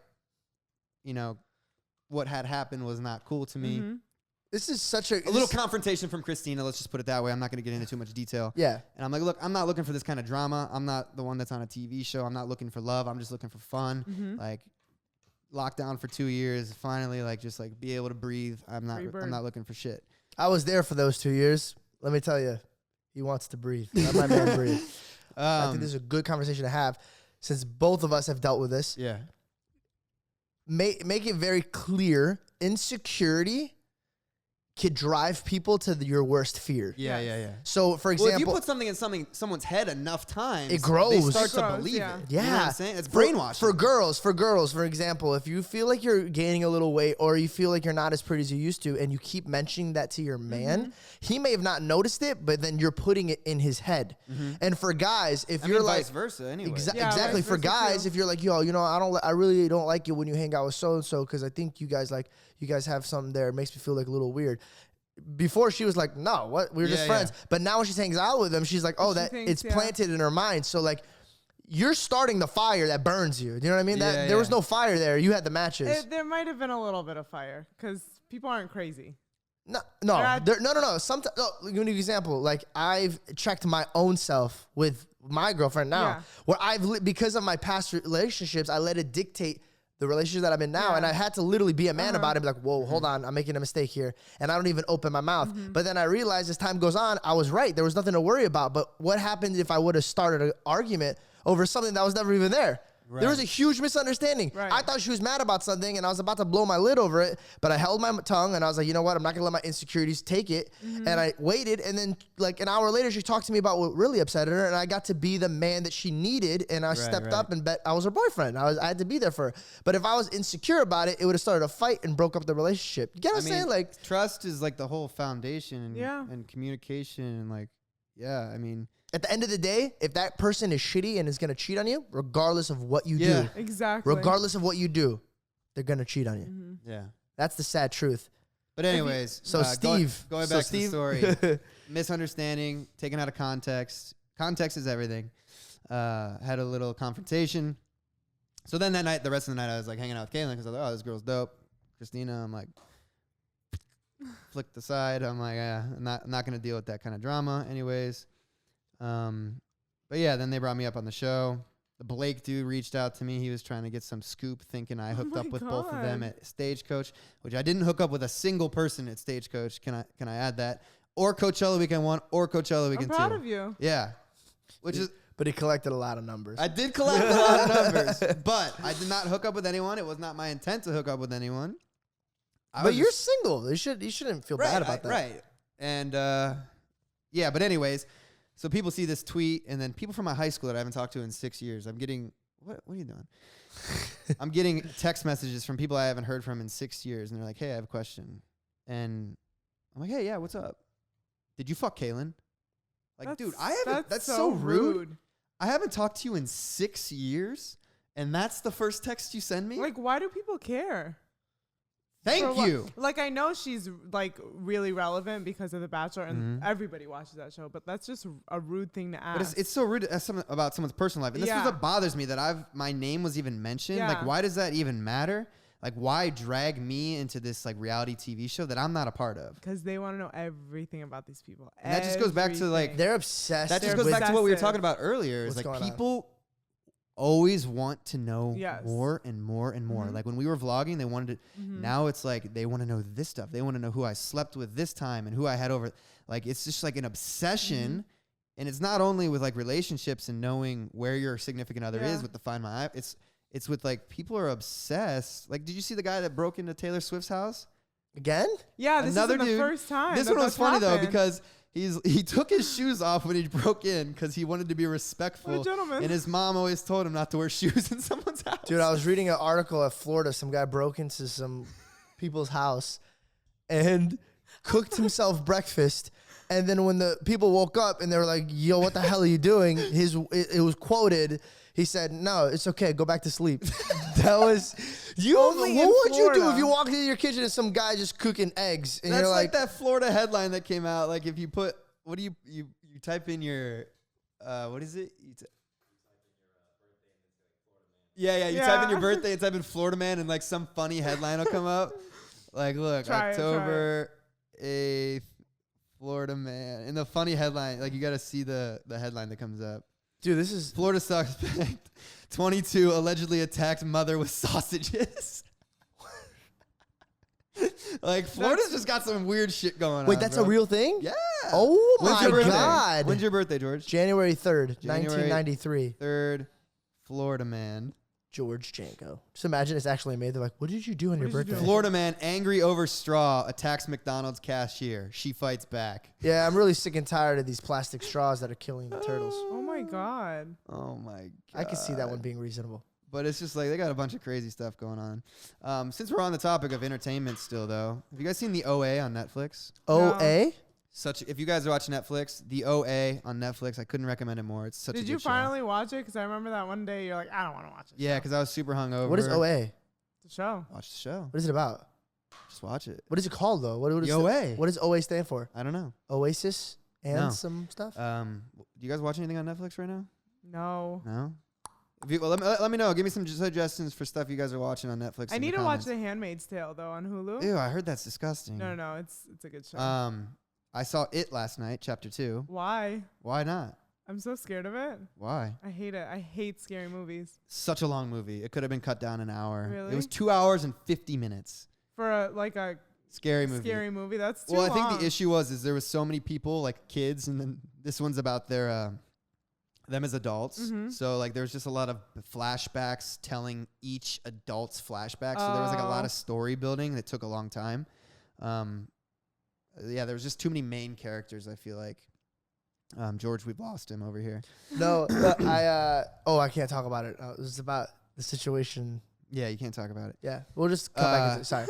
what had happened was not cool to me. This is such a little confrontation from Christina. Let's just put it that way. I'm not going to get into too much detail. Yeah. And I'm like, look, I'm not looking for this kind of drama. I'm not the one that's on a TV show. I'm not looking for love. I'm just looking for fun. Like, locked down for 2 years, finally, like, just like be able to breathe. I'm not looking for shit. I was there for those 2 years. Let me tell you, he wants to breathe. Let my man breathe. I think this is a good conversation to have since both of us have dealt with this. Yeah. Make it very clear, insecurity can drive people to your worst fear. Yeah. So, for example, if you put something in someone's head enough times, it grows. They start to believe it. Yeah. You know what I'm saying? It's brainwashing. For girls, for example, if you feel like you're gaining a little weight or you feel like you're not as pretty as you used to and you keep mentioning that to your man, he may have not noticed it, but then you're putting it in his head. And for guys, if you're like vice versa anyway. Exactly. For guys, if you're like, yo, I really don't like it when you hang out with so-and-so because I think you guys have something there. It makes me feel like a little weird. Before she was like, no, what? We're just friends. But now when she hangs out with him, she's like, oh, it's planted in her mind. So like, you're starting the fire that burns you. You know what I mean? There was no fire there. You had the matches. There might have been a little bit of fire because people aren't crazy. No. Sometimes, let me give you an example. Like, I've checked my own self with my girlfriend now, where because of my past relationships, I let it dictate the relationship that I'm in now, and I had to literally be a man about it, be like, whoa, hold on, I'm making a mistake here, and I don't even open my mouth. But then I realized as time goes on, I was right. There was nothing to worry about. But what happened if I would have started an argument over something that was never even there? Right. There was a huge misunderstanding. Right. I thought she was mad about something, and I was about to blow my lid over it, but I held my tongue, and I was like, you know what? I'm not going to let my insecurities take it. And I waited, and then like an hour later, she talked to me about what really upset her, and I got to be the man that she needed, and I stepped up and bet I was her boyfriend. I had to be there for her. But if I was insecure about it, it would have started a fight and broke up the relationship. You get what I'm saying? Like, trust is like the whole foundation and communication and like, at the end of the day, if that person is shitty and is going to cheat on you, regardless of what you do. Exactly. Regardless of what you do, they're going to cheat on you. Yeah. That's the sad truth. But anyways. So Steve. Going back to the story. Misunderstanding, taken out of context. Context is everything. Had a little confrontation. So then that night, the rest of the night, I was like hanging out with Kaylin because I was like, oh, this girl's dope. Christina, I'm like, flicked aside. I'm like, I'm not going to deal with that kind of drama anyways. But yeah, then they brought me up on the show. The Blake dude reached out to me. He was trying to get some scoop, thinking I hooked up with both of them at Stagecoach, which I didn't hook up with a single person at Stagecoach. Can I add that? Or Coachella Weekend 1 or Coachella Weekend 2. I'm proud of you. Yeah. But he collected a lot of numbers. I did collect a lot of numbers, but I did not hook up with anyone. It was not my intent to hook up with anyone. But you're single. You shouldn't feel bad about that. Right. And Yeah, but anyways, so people see this tweet, and then people from my high school that I haven't talked to in 6 years, I'm getting, what are you doing? I'm getting text messages from people I haven't heard from in 6 years, and they're like, hey, I have a question. And I'm like, hey, yeah, what's up? Did you fuck Kaylin? Like, dude, I haven't, that's so rude. I haven't talked to you in 6 years, and that's the first text you send me? Like, why do people care? Thank you. Like, I know she's like really relevant because of The Bachelor, and everybody watches that show, but that's just a rude thing to ask. But it's so rude to ask about someone's personal life. And this is what bothers me, that my name was even mentioned. Yeah. Like, why does that even matter? Like, why drag me into this like reality TV show that I'm not a part of? Because they want to know everything about these people. And that just goes back to like, they're obsessed. That just goes back to what we were talking about earlier. Is like people always want to know more and more and more. Like when we were vlogging, they wanted to, now it's like they want to know this stuff. They want to know who I slept with this time and who I had over. Like it's just like an obsession. And it's not only with like relationships and knowing where your significant other is with the Find My Eye. It's with like people are obsessed. Like, did you see the guy that broke into Taylor Swift's house? Again? Yeah, this isn't the first time. This one was funny though, because he took his shoes off when he broke in because he wanted to be respectful. What a gentleman. And his mom always told him not to wear shoes in someone's house. Dude, I was reading an article at Florida. Some guy broke into some people's house and cooked himself breakfast. And then when the people woke up and they were like, yo, what the hell are you doing? It was quoted. He said, no, it's okay. Go back to sleep. That was you. What would you do if you walked into your kitchen and some guy just cooking eggs? And that's you're like that Florida headline that came out. Like if you put, what do you type in your, what is it? You type in your birthday and type in Florida man and like some funny headline will come up. Like, look, October 8th, Florida man. And the funny headline, like you got to see the headline that comes up. Dude, this is Florida suspect 22 allegedly attacked mother with sausages. Like Florida's just got some weird shit going on. Wait, that's a real thing? Yeah. Oh my God. When's your birthday, George? January 3rd, 1993. 3rd, Florida man. George Janko. Just imagine it's actually made. They're like, what did you do on your birthday? Florida man angry over straw attacks McDonald's cashier. She fights back. Yeah, I'm really sick and tired of these plastic straws that are killing the turtles. Oh my God. Oh my God. I can see that one being reasonable. But it's just like they got a bunch of crazy stuff going on. Since we're on the topic of entertainment still, though, have you guys seen the OA on Netflix? OA? If you guys watch Netflix, the OA on Netflix, I couldn't recommend it more. It's such a good show. Did you finally watch it? Because I remember that one day you're like, I don't want to watch it. Yeah, because I was super hungover. What is OA? The show. Watch the show. What is it about? Just watch it. What is it called, though? What is OA. What does OA stand for? I don't know. Oasis and some stuff? Do you guys watch anything on Netflix right now? No. No? Let me know. Give me some suggestions for stuff you guys are watching on Netflix. I need to watch The Handmaid's Tale, though, on Hulu. Ew, I heard that's disgusting. No, it's a good show. I saw It last night, chapter 2. Why? Why not? I'm so scared of it. Why? I hate it. I hate scary movies. Such a long movie. It could have been cut down an hour. Really? It was 2 hours and 50 minutes. For a scary movie. Scary movie. That's too long. long. I think the issue was there was so many people, like kids, and then this one's about them as adults. So like there's just a lot of flashbacks telling each adult's flashback. So there was like a lot of story building that took a long time. Yeah, there was just too many main characters, I feel like. George, we've lost him over here. No, I can't talk about it. It was about the situation. Yeah, you can't talk about it. Yeah, we'll just come back. Sorry.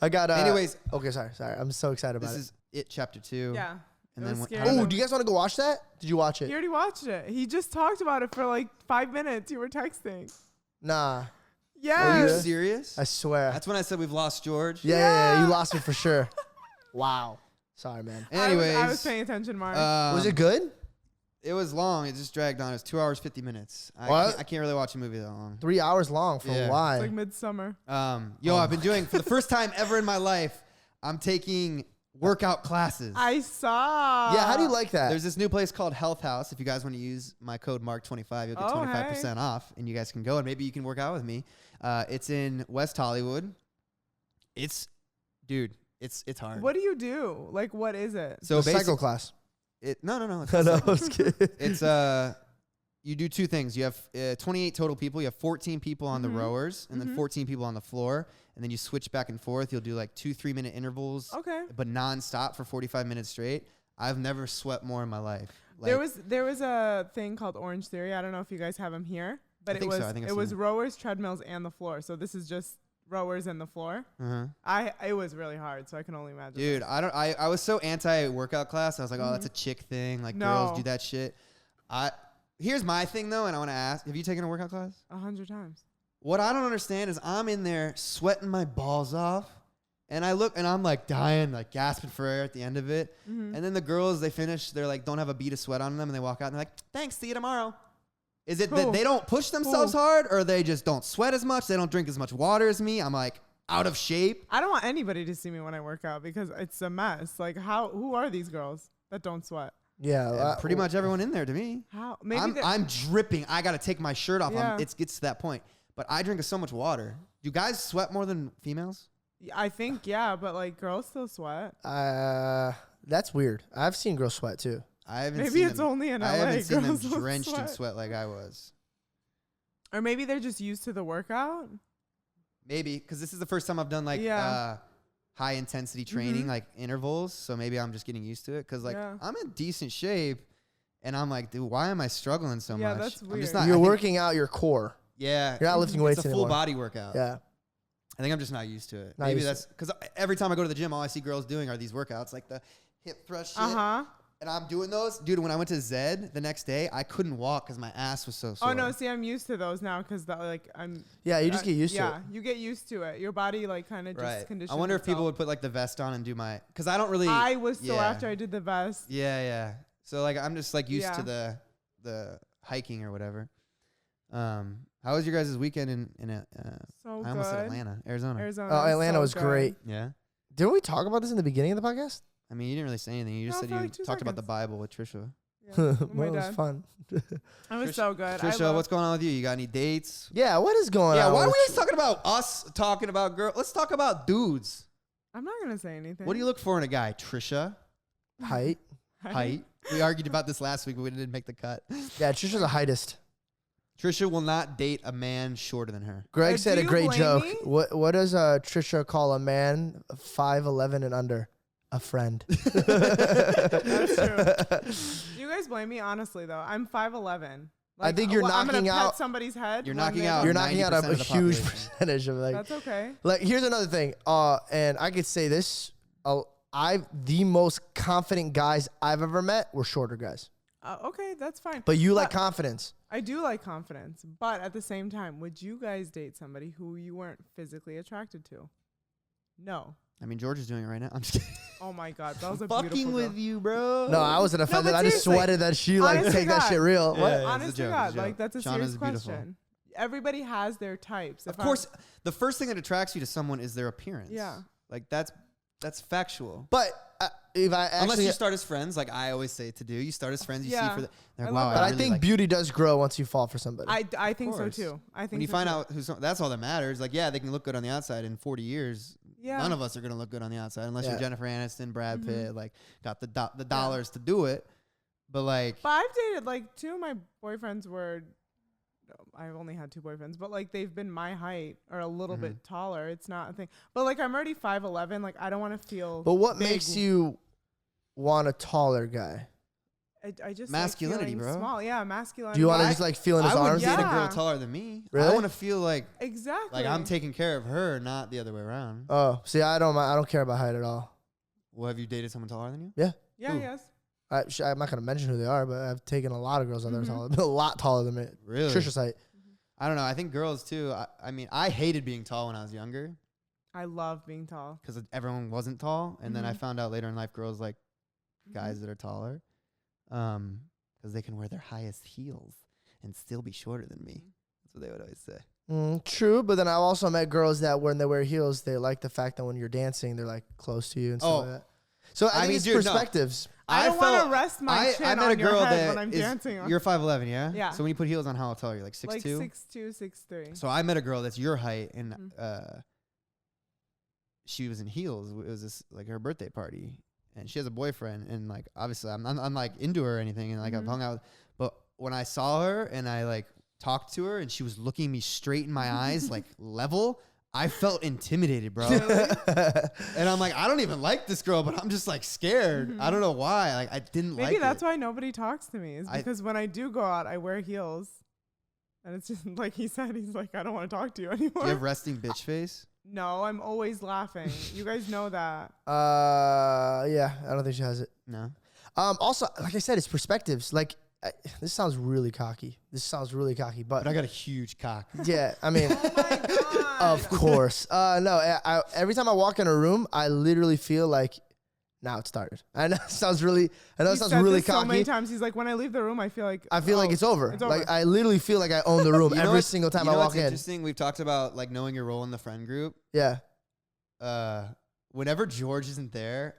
I got. Anyways. Okay, sorry. I'm so excited about it. This is It chapter 2. Yeah. And then do you guys want to go watch that? Did you watch it? He already watched it. He just talked about it for like 5 minutes. You were texting. Nah. Yeah. Are you serious? I swear. That's when I said we've lost George. Yeah. You lost me for sure. Wow. Sorry, man. Anyways, I was paying attention, Mark. Was it good? It was long. It just dragged on. It was 2 hours, 50 minutes. I can't really watch a movie that long. 3 hours long for why? It's like Midsummer. I've been doing, for the first time ever in my life, I'm taking workout classes. I saw. Yeah, how do you like that? There's this new place called Health House. If you guys want to use my code MARK25, you'll get 25% off, and you guys can go, and maybe you can work out with me. It's in West Hollywood. It's hard. What do you do? Like, what is it? So cycle class. No. No, I was kidding. It's you do two things. You have 28 total people. You have 14 people on the rowers, and then 14 people on the floor, and then you switch back and forth. You'll do like 2 3-minute intervals. Okay. But nonstop for 45 minutes straight. I've never sweat more in my life. Like, there was a thing called Orange Theory. I don't know if you guys have them here, but it was rowers, treadmills, and the floor. So this is just rowers and the floor. It was really hard, so I can only imagine. Dude, I was so anti workout class. I was like, oh, that's a chick thing. Like girls do that shit. Here's my thing though, and I want to ask: have you taken a workout class? 100 times. What I don't understand is I'm in there sweating my balls off. And I look and I'm like dying, like gasping for air at the end of it. And then the girls, they finish, they're like, don't have a bead of sweat on them. And they walk out and they're like, thanks, see you tomorrow. Is it that they don't push themselves hard, or they just don't sweat as much? They don't drink as much water as me. I'm like out of shape. I don't want anybody to see me when I work out because it's a mess. Like who are these girls that don't sweat? Yeah. Pretty much everyone in there to me. How? Maybe I'm dripping. I got to take my shirt off. Yeah. It gets to that point. But I drink so much water. Do guys sweat more than females? I think, yeah, but like girls still sweat. That's weird. I've seen girls sweat too. Maybe it's only in LA. I haven't seen them drenched in sweat like I was. Or maybe they're just used to the workout. Maybe, because this is the first time I've done like high intensity training, like intervals. So maybe I'm just getting used to it. Because like I'm in decent shape, and I'm like, dude, why am I struggling so much? Yeah, that's weird. I'm just not, You're working out your core. Yeah, you're not lifting weights anymore. It's a full body workout. Yeah. I think I'm just not used to it. Maybe that's because every time I go to the gym, all I see girls doing are these workouts, like the hip thrust shit. And I'm doing those. Dude, when I went to Zed the next day, I couldn't walk because my ass was so sore. Oh, no. See, I'm used to those now because I'm... Yeah, you just get used to it. Yeah, you get used to it. Your body like kind of just conditions I wonder if people would put like the vest on and do my... Because I don't really... I was so after I did the vest. Yeah. So like I'm just like used to the hiking or whatever. How was your guys' weekend in so I almost said Arizona. Oh, Atlanta was great. Yeah. Didn't we talk about this in the beginning of the podcast? I mean, you didn't really say anything. You just said you talked about the Bible with Trisha. Yeah, well, it was fun. It was so good. Trisha, what's going on with you? You got any dates? Yeah, what is going on? Yeah, why are we always talking about us talking about girls? Let's talk about dudes. I'm not going to say anything. What do you look for in a guy, Trisha? Height. Height. We argued about this last week, but we didn't make the cut. Yeah, Trisha's a heightist. Trisha will not date a man shorter than her. Greg said a great joke. Me? What does Trisha call a man 5'11" and under? A friend. That's true. Do you guys blame me? Honestly, though, I'm 5'11". Like, I think you're knocking out pet somebody's head. You're knocking out. You're knocking out a huge percentage of like. That's okay. Like here's another thing. And I could say this. The most confident guys I've ever met were shorter guys. Okay, that's fine. But you like confidence. I do like confidence, but at the same time, would you guys date somebody who you weren't physically attracted to? No. I mean, George is doing it right now. I'm just kidding. Oh my God, that was a fucking beautiful with you, bro. No, I wasn't offended. I just sweated that she like take that shit real. Yeah, what? Honest to God, like that's a serious question. Everybody has their types. Of course, the first thing that attracts you to someone is their appearance. Yeah. Like that's factual. But if I actually, unless you start as friends, like I always say to do, you start as friends. You see for the. Like, wow, but I think beauty does grow once you fall for somebody. I think so too. I think when you find out who's, that's all that matters. Like they can look good on the outside. In 40 years, none of us are gonna look good on the outside unless you're Jennifer Aniston, Brad Pitt, like got the dollars to do it. But I've dated like two of my boyfriends were. I've only had two boyfriends, but like they've been my height or a little bit taller. It's not a thing. But like I'm already 5'11". Like I don't want to feel. But what makes you want a taller guy? I just masculinity, like bro. Small, masculinity. Do you want to just like feel in his arms? I would date a girl taller than me. Really? I want to feel like exactly like I'm taking care of her, not the other way around. Oh, see, I don't care about height at all. Well, have you dated someone taller than you? Yeah. Yeah. Yes. I'm not gonna mention who they are, but I've taken a lot of girls out there a lot taller than me. Really? Trisha's height. I don't know. I think girls too. I mean, I hated being tall when I was younger. I love being tall because everyone wasn't tall, and then I found out later in life, girls like guys that are taller, because they can wear their highest heels and still be shorter than me. That's what they would always say. True, but then I've also met girls that when they wear heels, they like the fact that when you're dancing, they're like close to you and stuff like that. So I think it's perspectives. I don't want to rest my chin on your head when I'm dancing. You're 5'11", yeah? Yeah. So when you put heels on, how tall are you? Like 6'2"? Like 6'2", 6'3". So I met a girl that's your height, and she was in heels. It was this like her birthday party, and she has a boyfriend. And like obviously, I'm like into her or anything, and like I've hung out. But when I saw her and I like talked to her, and she was looking me straight in my eyes, like level, I felt intimidated, bro. Really? And I'm like, I don't even like this girl, but I'm just like scared. I don't know why. Like I didn't like it. Maybe that's why nobody talks to me. Is because when I do go out, I wear heels. And it's just like he said, he's like, I don't want to talk to you anymore. Do you have resting bitch face? No, I'm always laughing. You guys know that. Yeah, I don't think she has it. No. Also, like I said, it's perspectives. Like, this sounds really cocky. But But I got a huge cock. yeah, I mean, Oh my God. of course. No, every time I walk in a room, I literally feel like now it started. I know it sounds really, He said this cocky. so many times. He's like, when I leave the room, I feel like it's over. It's over. Like I literally feel like I own the room You know every what's- single time you I know walk what's in. Interesting. We've talked about like knowing your role in the friend group. Yeah. Whenever George isn't there,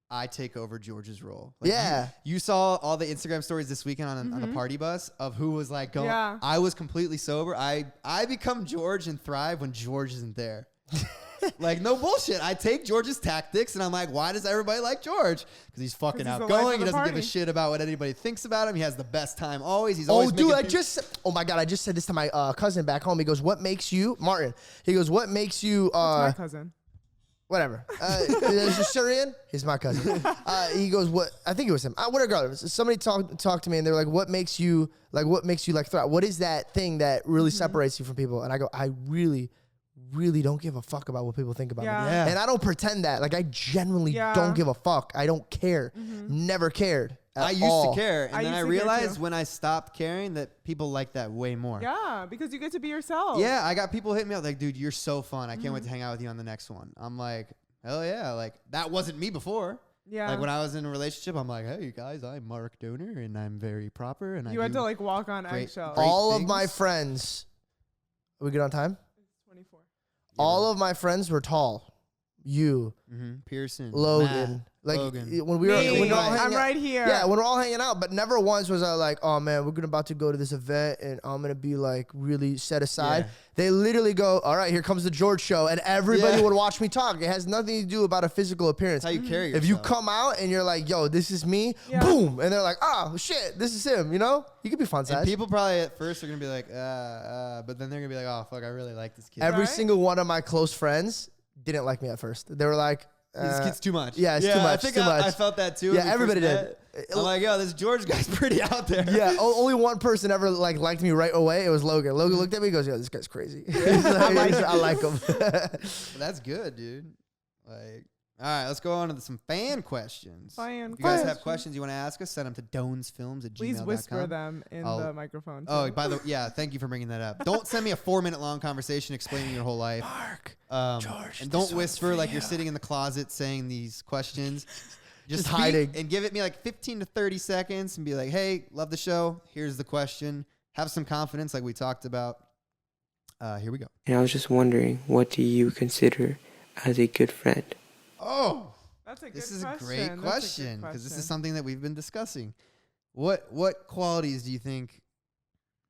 I take over George's role. Like Yeah. You saw all the Instagram stories this weekend on the party bus of who was like going. Yeah. I was completely sober. I become George and thrive when George isn't there. Like no bullshit. I take George's tactics and I'm like, why does everybody like George? Because he's fucking 'Cause he's the life outgoing. of He the doesn't give a party. shit about what anybody thinks about him. He has the best time always. He's Oh, always dude, making people- oh my God, I just said this to my cousin back home. He goes, what makes you, Martin? He goes, what makes you, my cousin. whatever. Is it Syrian? He's my cousin. He goes, what? I think it was him. Regardless, somebody talked to me and they're like, what makes you like thrive? What is that thing that really separates you from people? And I go, I really don't give a fuck about what people think about me. Yeah. And I don't pretend that. Like I genuinely don't give a fuck. I don't care. Never cared. I used all. to care, and I then I used to care realized too. when I stopped caring that people like that way more. Yeah, because you get to be yourself. Yeah, I got people hitting me up like, dude, you're so fun. I can't wait to hang out with you on the next one. I'm like, hell yeah. Like, that wasn't me before. Yeah. Like, when I was in a relationship, I'm like, hey, guys, I'm Mark Dohner, and I'm very proper. And You I had do to like walk on great- eggshells. great All of my things. friends, are we good on time? 24. All of my friends were tall. You, Pearson, Logan. Matt, Like Logan. when we were, Me. when we were all I'm hanging out, right here. Yeah, when we're all hanging out, but never once was I like, oh man, we're about to go to this event and I'm gonna be like really set aside. Yeah. They literally go, all right, here comes the George show, and everybody Yeah. would watch me talk. It has nothing to do about a physical appearance. That's how you carry yourself. If you come out and you're like, yo, this is me, Yeah. boom, and they're like, oh shit, this is him. You know, he could be fun and size. people probably at first are going to be like, but then they're going to be like, oh, fuck, I really like this kid. Every Right? single one of my close friends didn't like me at first. They were like, this kid's too much. yeah, it's too much, I think too much. I felt that too. Yeah, when we everybody first did. met. I'm like, yo, this George guy's pretty out there. yeah, only one person ever like liked me right away. It was Logan. Logan looked at me, and goes, "Yo, this guy's crazy. I like him." That's good, dude. Like, all right, let's go on to some fan questions. Fan If you guys have questions. questions you want to ask us, send them to dohnzfilms@gmail.com. Please whisper them in the microphone. Oh, too. by the yeah, thank you for bringing that up. Don't send me a 4-minute long conversation explaining your whole life. Mark, And George, this don't one's whisper for like you're you. sitting in the closet saying these questions. Just speak hiding. and give it me like 15 to 30 seconds and be like, hey, love the show. Here's the question. Have some confidence like we talked about. Here we go. And I was just wondering, what do you consider as a good friend? Oh, That's a good this is question. a great That's a good question because this is question. something that we've been discussing. What qualities do you think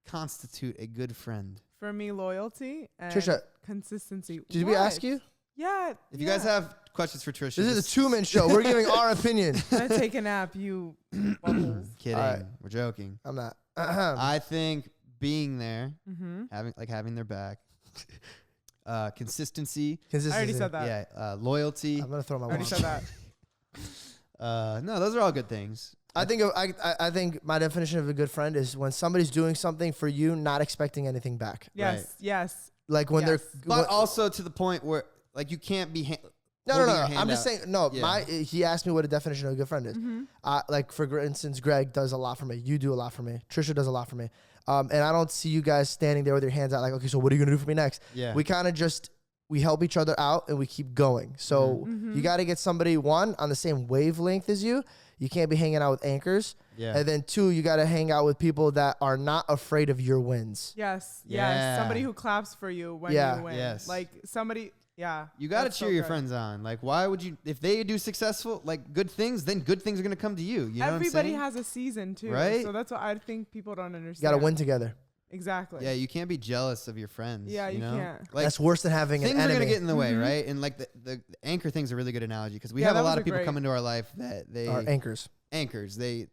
constitute a good friend? For me, loyalty and Trisha, consistency. did we ask What? you? Yeah. If you guys have questions for Trisha, This is a just- two-man show. We're giving our opinion. I take a nap, you bubbles. Kidding. All right. We're joking. I'm not. I think being there, Mm-hmm. having their back, consistency, Consistency. I already said that. loyalty. I'm gonna throw my I already watch. said that. No, those are all good things. I think my definition of a good friend is when somebody's doing something for you, not expecting anything back. Yes. Right. Yes. Like when Yes. they're. But also to the point where like you can't be. No. holding your I'm hand just out. saying. No, Yeah. he asked me what a definition of a good friend is. Mm-hmm. Like for instance, Greg does a lot for me. You do a lot for me. Trisha does a lot for me. And I don't see you guys standing there with your hands out like, okay, so what are you gonna do for me next? Yeah. We kind of just we help each other out and we keep going. So Mm-hmm. you got to get somebody one on the same wavelength as you. You can't be hanging out with anchors. Yeah. And then two, you got to hang out with people that are not afraid of your wins. Yes. Yeah. Yes. Somebody who claps for you when Yeah. you win. Yes. Like somebody. Yeah. You got to that's cheer so your good. friends on. Like, why would you? If they do successful, like good things, then good things are gonna come to you. You know Everybody what I'm saying? has a season too. Right? So that's what I think people don't You understand. got to win together. Exactly. Yeah, you can't be jealous of your friends. Yeah, you know? can't. Like, That's worse than having things an are enemy. gonna get in the way, Mhm. right? And like the anchor thing's a really good analogy because we Yeah, have a that lot was of people great. come into our life that they Our anchors. anchors. They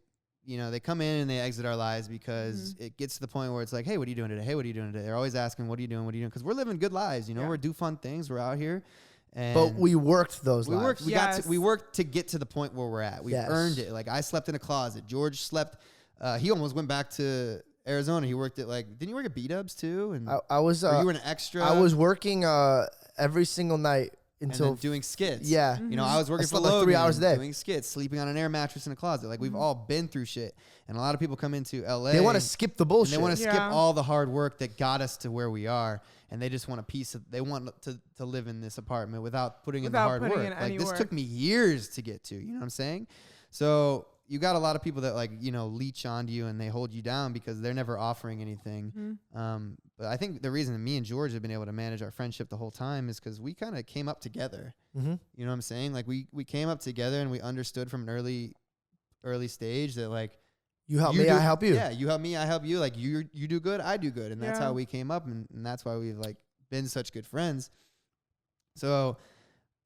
you know, they come in and they exit our lives because it gets to the point where it's like, hey, what are you doing today? Hey, what are you doing today? They're always asking, what are you doing? What are you doing? Because we're living good lives, you know, we do fun things. We're out here. And But we worked those we lives. worked. We worked to get to the point where we're at. We've earned it. Like I slept in a closet. George slept. He almost went back to Arizona. He worked at didn't you work at B-Dubs too? And I was. or you were an extra. I was working every single night until and then doing skits. Yeah. You know, I was working for slept like 3 hours a day. doing skits, sleeping on an air mattress in a closet. Like we've all been through shit. And a lot of people come into LA. They want to skip the bullshit. And they want to skip all the hard work that got us to where we are. And they just want a piece of, they want to live in this apartment without putting in the hard work. Like this took me years to get to, you know what I'm saying? So you got a lot of people that like, you know, leech onto you and they hold you down because they're never offering anything. But I think the reason that me and George have been able to manage our friendship the whole time is because we kind of came up together. You know what I'm saying? Like we came up together and we understood from an early stage that like, you help me, I help you. Yeah, you help me, I help you. Like you do good, I do good, and that's how we came up, and that's why we've like been such good friends. So,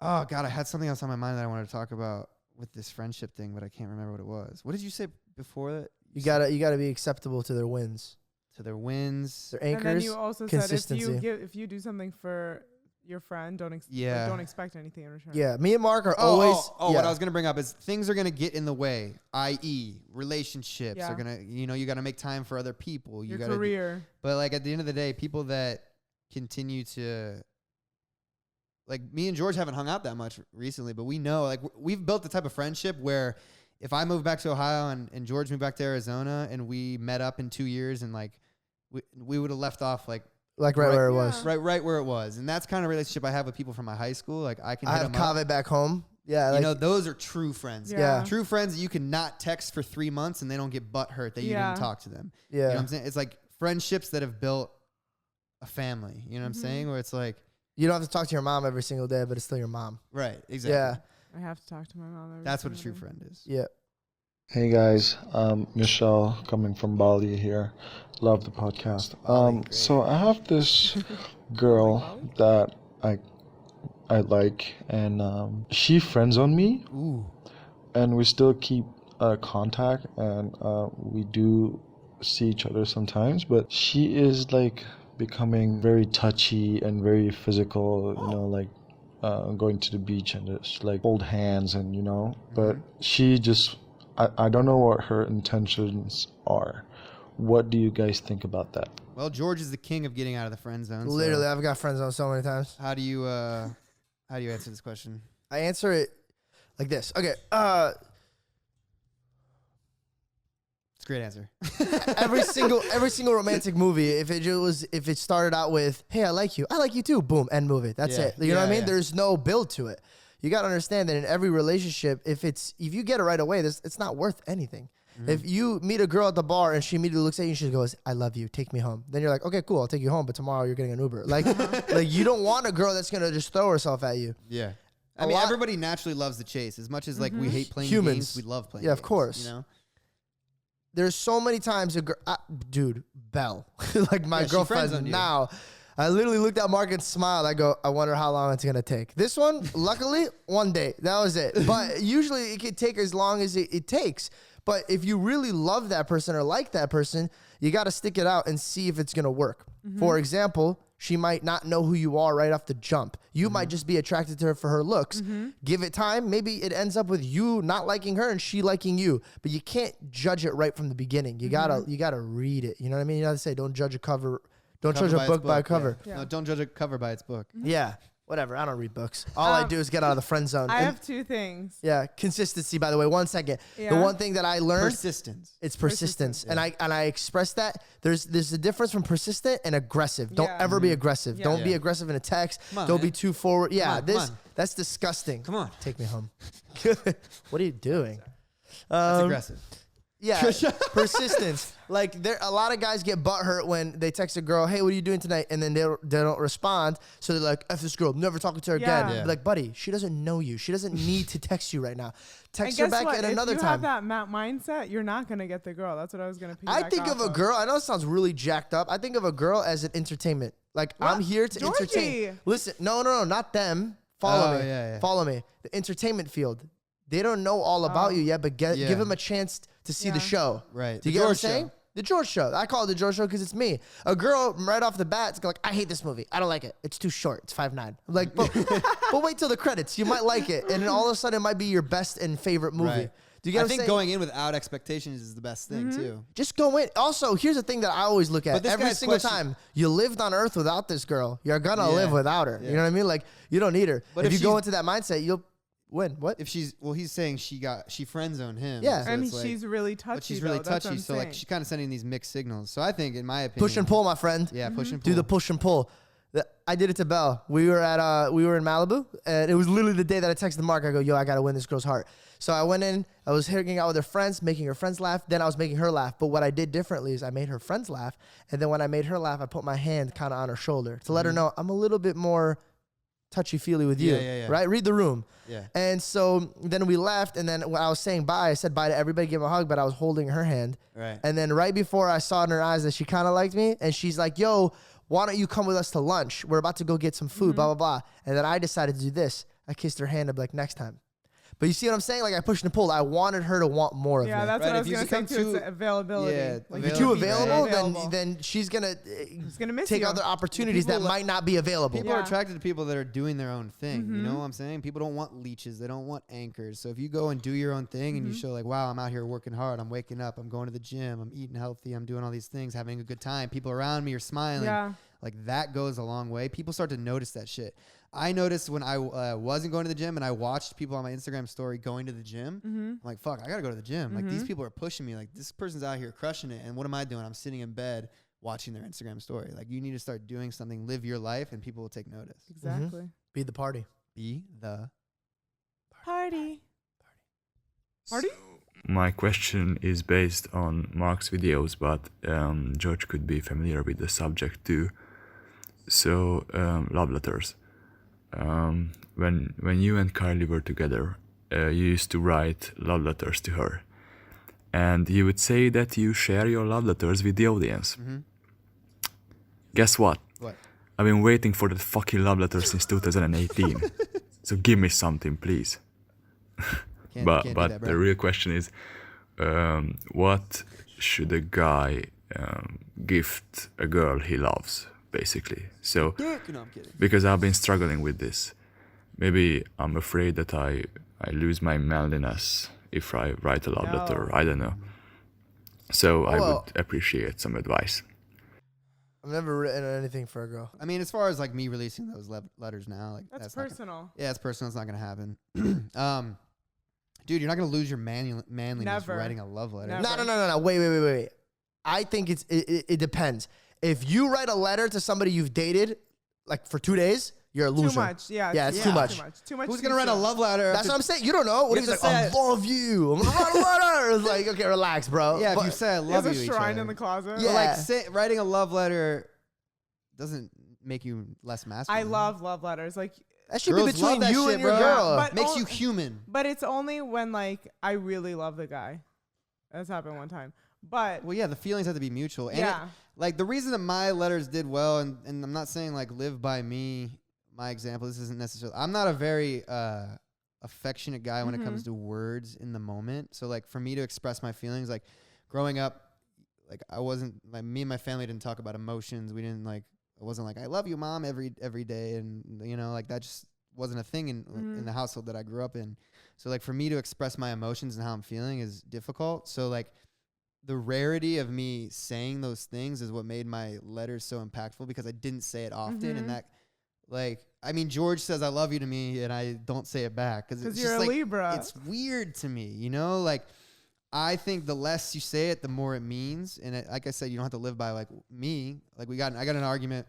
oh god, I had something else on my mind that I wanted to talk about with this friendship thing, but I can't remember what it was. What did you say before that? You gotta be acceptable to their wins. To their wins, their anchors. And then you also consistency. said if you do something for your friend, don't expect anything in return. Yeah, me and Mark are always. What I was gonna bring up is things are gonna get in the way, i.e., relationships are gonna. You know, you got to make time for other people. Your career. But like at the end of the day, people that continue to. Like me and George haven't hung out that much recently, but we know like we've built the type of friendship where if I moved back to Ohio and George moved back to Arizona and we met up in 2 years and like we would have left off like right where it was. Right where it was. And that's kind of relationship I have with people from my high school. Like I have Kaveh back home. Yeah. You know, those are true friends. Yeah. True friends that you can not text for 3 months and they don't get butt hurt that you didn't talk to them. Yeah. You know what I'm saying? It's like friendships that have built a family. You know what I'm saying? Where it's like. You don't have to talk to your mom every single day, but it's still your mom. Right. Exactly. Yeah. I have to talk to my mom. That's what a true friend is. Yeah. Hey guys, Michelle coming from Bali here. Love the podcast. So I have this girl that I like, and she friends on me. Ooh. And we still keep contact, and we do see each other sometimes. But she is like becoming very touchy and very physical. You know, like going to the beach and just like hold hands, and you know. But she just. I don't know what her intentions are. What do you guys think about that? Well, George is the king of getting out of the friend zone. Literally, I've got friends on so many times. How do you answer this question? I answer it like this. Okay. It's a great answer. every single romantic movie, if it started out with, "Hey, I like you too," boom, end movie. That's it. You know what I mean? There's no build to it. You got to understand that in every relationship, if you get it right away, it's not worth anything. If you meet a girl at the bar and she immediately looks at you and she goes, "I love you, take me home," then you're like, "Okay, cool, I'll take you home, but tomorrow you're getting an Uber." Like you don't want a girl that's gonna just throw herself at you. Yeah. I mean, everybody naturally loves the chase. As much as like we hate playing games, we love playing games. Yeah, of course. You know? There's so many times dude, Belle, like my girlfriend now. I literally looked at Mark and smiled. I go, I wonder how long it's going to take. This one, luckily, 1 day. That was it. But usually it could take as long as it takes. But if you really love that person or like that person, you got to stick it out and see if it's going to work. For example, she might not know who you are right off the jump. You might just be attracted to her for her looks. Give it time. Maybe it ends up with you not liking her and she liking you. But you can't judge it right from the beginning. You gotta read it. You know what I mean? You gotta say, don't judge a cover. Don't judge a book by a cover. Yeah. No, don't judge a cover by its book. Yeah. Whatever. I don't read books. All I do is get out of the friend zone. I have 2 things. Yeah. Consistency, by the way. 1 second. Yeah. The one thing that I learned. Persistence. It's persistence. Yeah. And I express that. There's a difference from persistent and aggressive. Don't ever be aggressive. Don't be aggressive in a text. Don't be too forward. Yeah. That's disgusting. Come on. Take me home. What are you doing? That's aggressive. Yeah, persistence. Like a lot of guys get butthurt when they text a girl, "Hey, what are you doing tonight?" and then they don't respond. So they're like, "F this girl, never talking to her again." Yeah. Like, buddy, she doesn't know you. She doesn't need to text you right now. Text her back at another time. If you have that mindset, you're not gonna get the girl. That's what I was gonna. I think of a girl. I know it sounds really jacked up. I think of a girl as an entertainment. Like I'm here to entertain. Listen, no, not them. Follow me. Follow me. The entertainment field. they don't know all about you yet, but Yeah. give them a chance to see the show. Right. Do you The get what I'm George saying? show. The George show. I call it the George show because it's me. A girl right off the bat is like, I hate this movie. I don't like it. It's too short. It's 5'9". I'm like, but wait till the credits. You might like it. And then all of a sudden it might be your best and favorite movie. Right. Do you get what I I'm think saying? going in without expectations is the best thing too. Just go in. Also, here's the thing that I always look But at. this Every guy's single question- time you lived on Earth without this girl, you're going to Yeah. live without her. Yeah. You know what I mean? Like, you don't need her. But if if you go she's- into that mindset, you'll win. What? If she's he's saying she friend zoned him. Yeah. so And it's like- she's really touchy. but she's really though. That's what touchy. I'm So like saying. she's kind of sending these mixed signals. So I think, in my opinion, Push and pull, my friend. Yeah, push and pull. Do the push and pull. I did it to Belle. We were in Malibu, and it was literally the day that I texted Mark. I go, yo, I gotta win this girl's heart. So I went in. I was hanging out with her friends, making her friends laugh. Then I was making her laugh. But what I did differently is I made her friends laugh, and then when I made her laugh, I put my hand kind of on her shoulder to let her know I'm a little bit more touchy-feely with you. Yeah. Right? Read the room. Yeah. And so then we left, and then when I was saying bye, I said bye to everybody, give a hug, but I was holding her hand. Right. And then right before I saw in her eyes that she kind of liked me, and she's like, yo, why don't you come with us to lunch? We're about to go get some food, blah, blah, blah. And then I decided to do this. I kissed her hand. I'd be like, next time. But you see what I'm saying? Like I pushed and pulled. I wanted her to want more of Yeah, me. that's Right, what I if was you gonna say become too. too- It's availability. Yeah, Like, If you you're too be very available, then she's gonna gonna miss take you. other opportunities that People- might not be available. People are Yeah. attracted to people that are doing their own thing. You know what I'm saying? People don't want leeches. They don't want anchors. So if you go and do your own thing and you show like, wow, I'm out here working hard. I'm waking up. I'm going to the gym. I'm eating healthy. I'm doing all these things, having a good time. People around me are smiling. Yeah. Like that goes a long way. People start to notice that shit. I noticed when I wasn't going to the gym and I watched people on my Instagram story going to the gym. I'm like, fuck, I gotta go to the gym. Like these people are pushing me. Like this person's out here crushing it. And what am I doing? I'm sitting in bed watching their Instagram story. Like you need to start doing something, live your life, and people will take notice. Exactly. Be the party. Be the Party. Party. My question is based on Mark's videos, but George could be familiar with the subject too. So, love letters. When you and Kylie were together, you used to write love letters to her. And you would say that you share your love letters with the audience. Guess what? What? I've been waiting for that fucking love letter since 2018. So give me something, please. Can't But do that, bro. the real question is, what should a guy gift a girl he loves, basically? So, No, I'm kidding. because I've been struggling with this. Maybe I'm afraid that I lose my manliness if I write a love letter. I don't know. So I Well- would appreciate some advice. I've never written anything for a girl. I mean, as far as like me releasing those letters now, like That's not gonna- personal. yeah, it's personal. It's not gonna happen. Dude, you're not gonna lose your manliness Never. writing a love letter. Never. No. Wait. I think it depends. If you write a letter to somebody you've dated, like for 2 days, you're a loser. Too much. Yeah. Yeah, it's too much. Too much. Who's too gonna write a soon. love letter? That's what I'm saying. You don't know. What You he's have like, to I say love you. I'm gonna write a letter. It's like, okay, relax, bro. Yeah, if But- you say I He love has you, a to each shrine other. in the closet. Yeah. Like writing a love letter doesn't make you less masculine. I love love letters. Like, that should Girls be between love that you shit, and your bro. girl. But- Makes Oh, you human. but it's only when like I really love the guy. That's happened one time. But Well, yeah, the feelings have to be mutual. And yeah, like the reason that my letters did well, and I'm not saying like live by me, my example. This isn't necessarily. I'm not a very affectionate guy when it comes to words in the moment. So like for me to express my feelings, like growing up, like I wasn't like me and my family didn't talk about emotions. We didn't like. It wasn't like I love you, mom, every day, and you know like that just wasn't a thing in the household that I grew up in. So like for me to express my emotions and how I'm feeling is difficult. So like the rarity of me saying those things is what made my letters so impactful because I didn't say it often. And that, like, I mean, George says I love you to me and I don't say it back because it's you're just a like, Libra. it's weird to me, you know, like I think the less you say it, the more it means. And it, like I said, you don't have to live by like me. Like I got an argument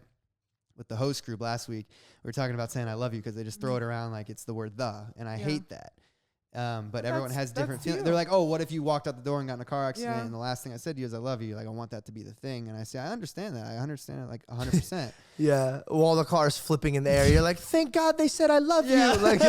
with the host group last week. We were talking about saying I love you because they just throw it around like it's the word the, and I hate that. But everyone has different that's feelings. you. They're like, oh, what if you walked out the door and got in a car accident? Yeah. And the last thing I said to you is I love you. Like, I want that to be the thing. And I say, I understand that. I understand it like 100%. Yeah, while the car's flipping in the air, you're like, thank God they said I love you. Like,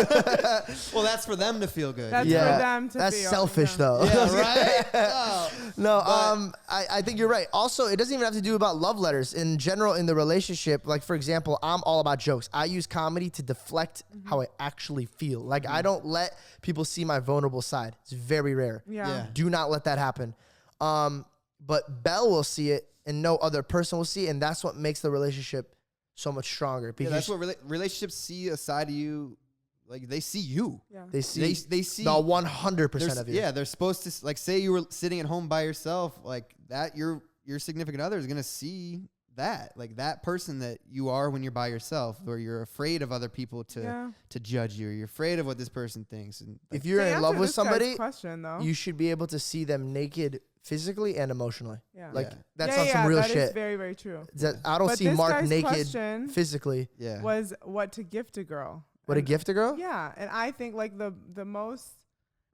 Well, that's for them to feel good. That's yeah, for them to that's feel, selfish yeah. though. yeah, right? Oh. No, But- I think you're right. Also, it doesn't even have to do about love letters. In general, in the relationship, like for example, I'm all about jokes. I use comedy to deflect how I actually feel. Like I don't let people see my vulnerable side. It's very rare. Yeah. Do not let that happen. But Belle will see it, and no other person will see it, and that's what makes the relationship so much stronger. Because that's what relationships see a side of you. Like they see you. Yeah. they see They see the 100% of you. Yeah, they're supposed to like say you were sitting at home by yourself, like that. Your significant other is gonna see that, like that person that you are when you're by yourself, or you're afraid of other people to judge you. Or you're afraid of what this person thinks. And like, If you're in love with somebody, question, though. you should be able to see them naked physically and emotionally. Yeah. Like Yeah. that's on some real that shit. is very, very true. I don't But see this Mark guy's naked question physically. yeah, was what to gift a girl. What a And- gift a girl? Yeah, and I think like the most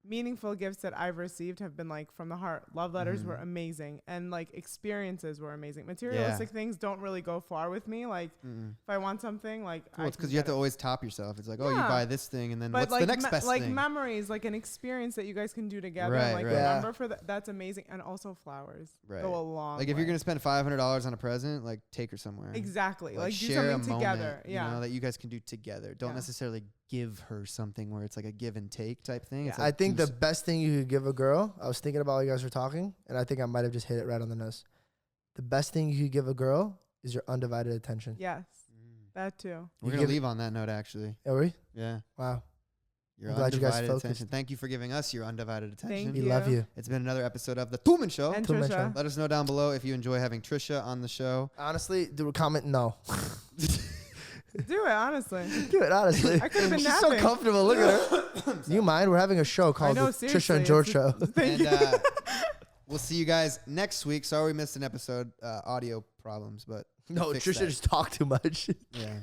meaningful gifts that I've received have been like from the heart. Love letters were amazing, and like experiences were amazing. Materialistic things don't really go far with me. Like if I want something, like well, it's because you have to always top yourself. It's like, oh, you Yeah. buy this thing, and then But what's like the next best like thing? memories, like an experience that you guys can do together. Right, and like right. remember for that. That's amazing, and also flowers Right. go a long. Like if you're way. gonna spend $500 on a present, like take her somewhere. exactly like do share something a together. moment, Yeah. you know, that you guys can do together. Don't Yeah. necessarily give her something where it's like a give and take type thing. It's Yeah. I like think do the best thing you could give a girl, I was thinking about while you guys were talking, and I think I might have just hit it right on the nose. The best thing you could give a girl is your undivided attention. Yes, that too. We're You gonna give- leave on that note, actually. Are we? Yeah. Wow. Your I'm glad you guys undivided focused. attention. Thank you for giving us your undivided attention. Thank We love you. It's been another episode of The Tumen Show. And Too much, Trisha. Let us know down below if you enjoy having Trisha on the show. Honestly, do a comment. No. Do it honestly. Do it, honestly. I could've been She's so napping. comfortable. Look at her. Do you mind? We're having a show called know, the Trisha seriously, and George it's Show. Thank you. And we'll see you guys next week. Sorry we missed an episode. Audio problems, but No, fix Trisha that. just talked too much. Yeah.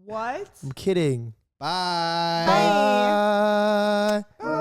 What? I'm kidding. Bye. Bye. Bye.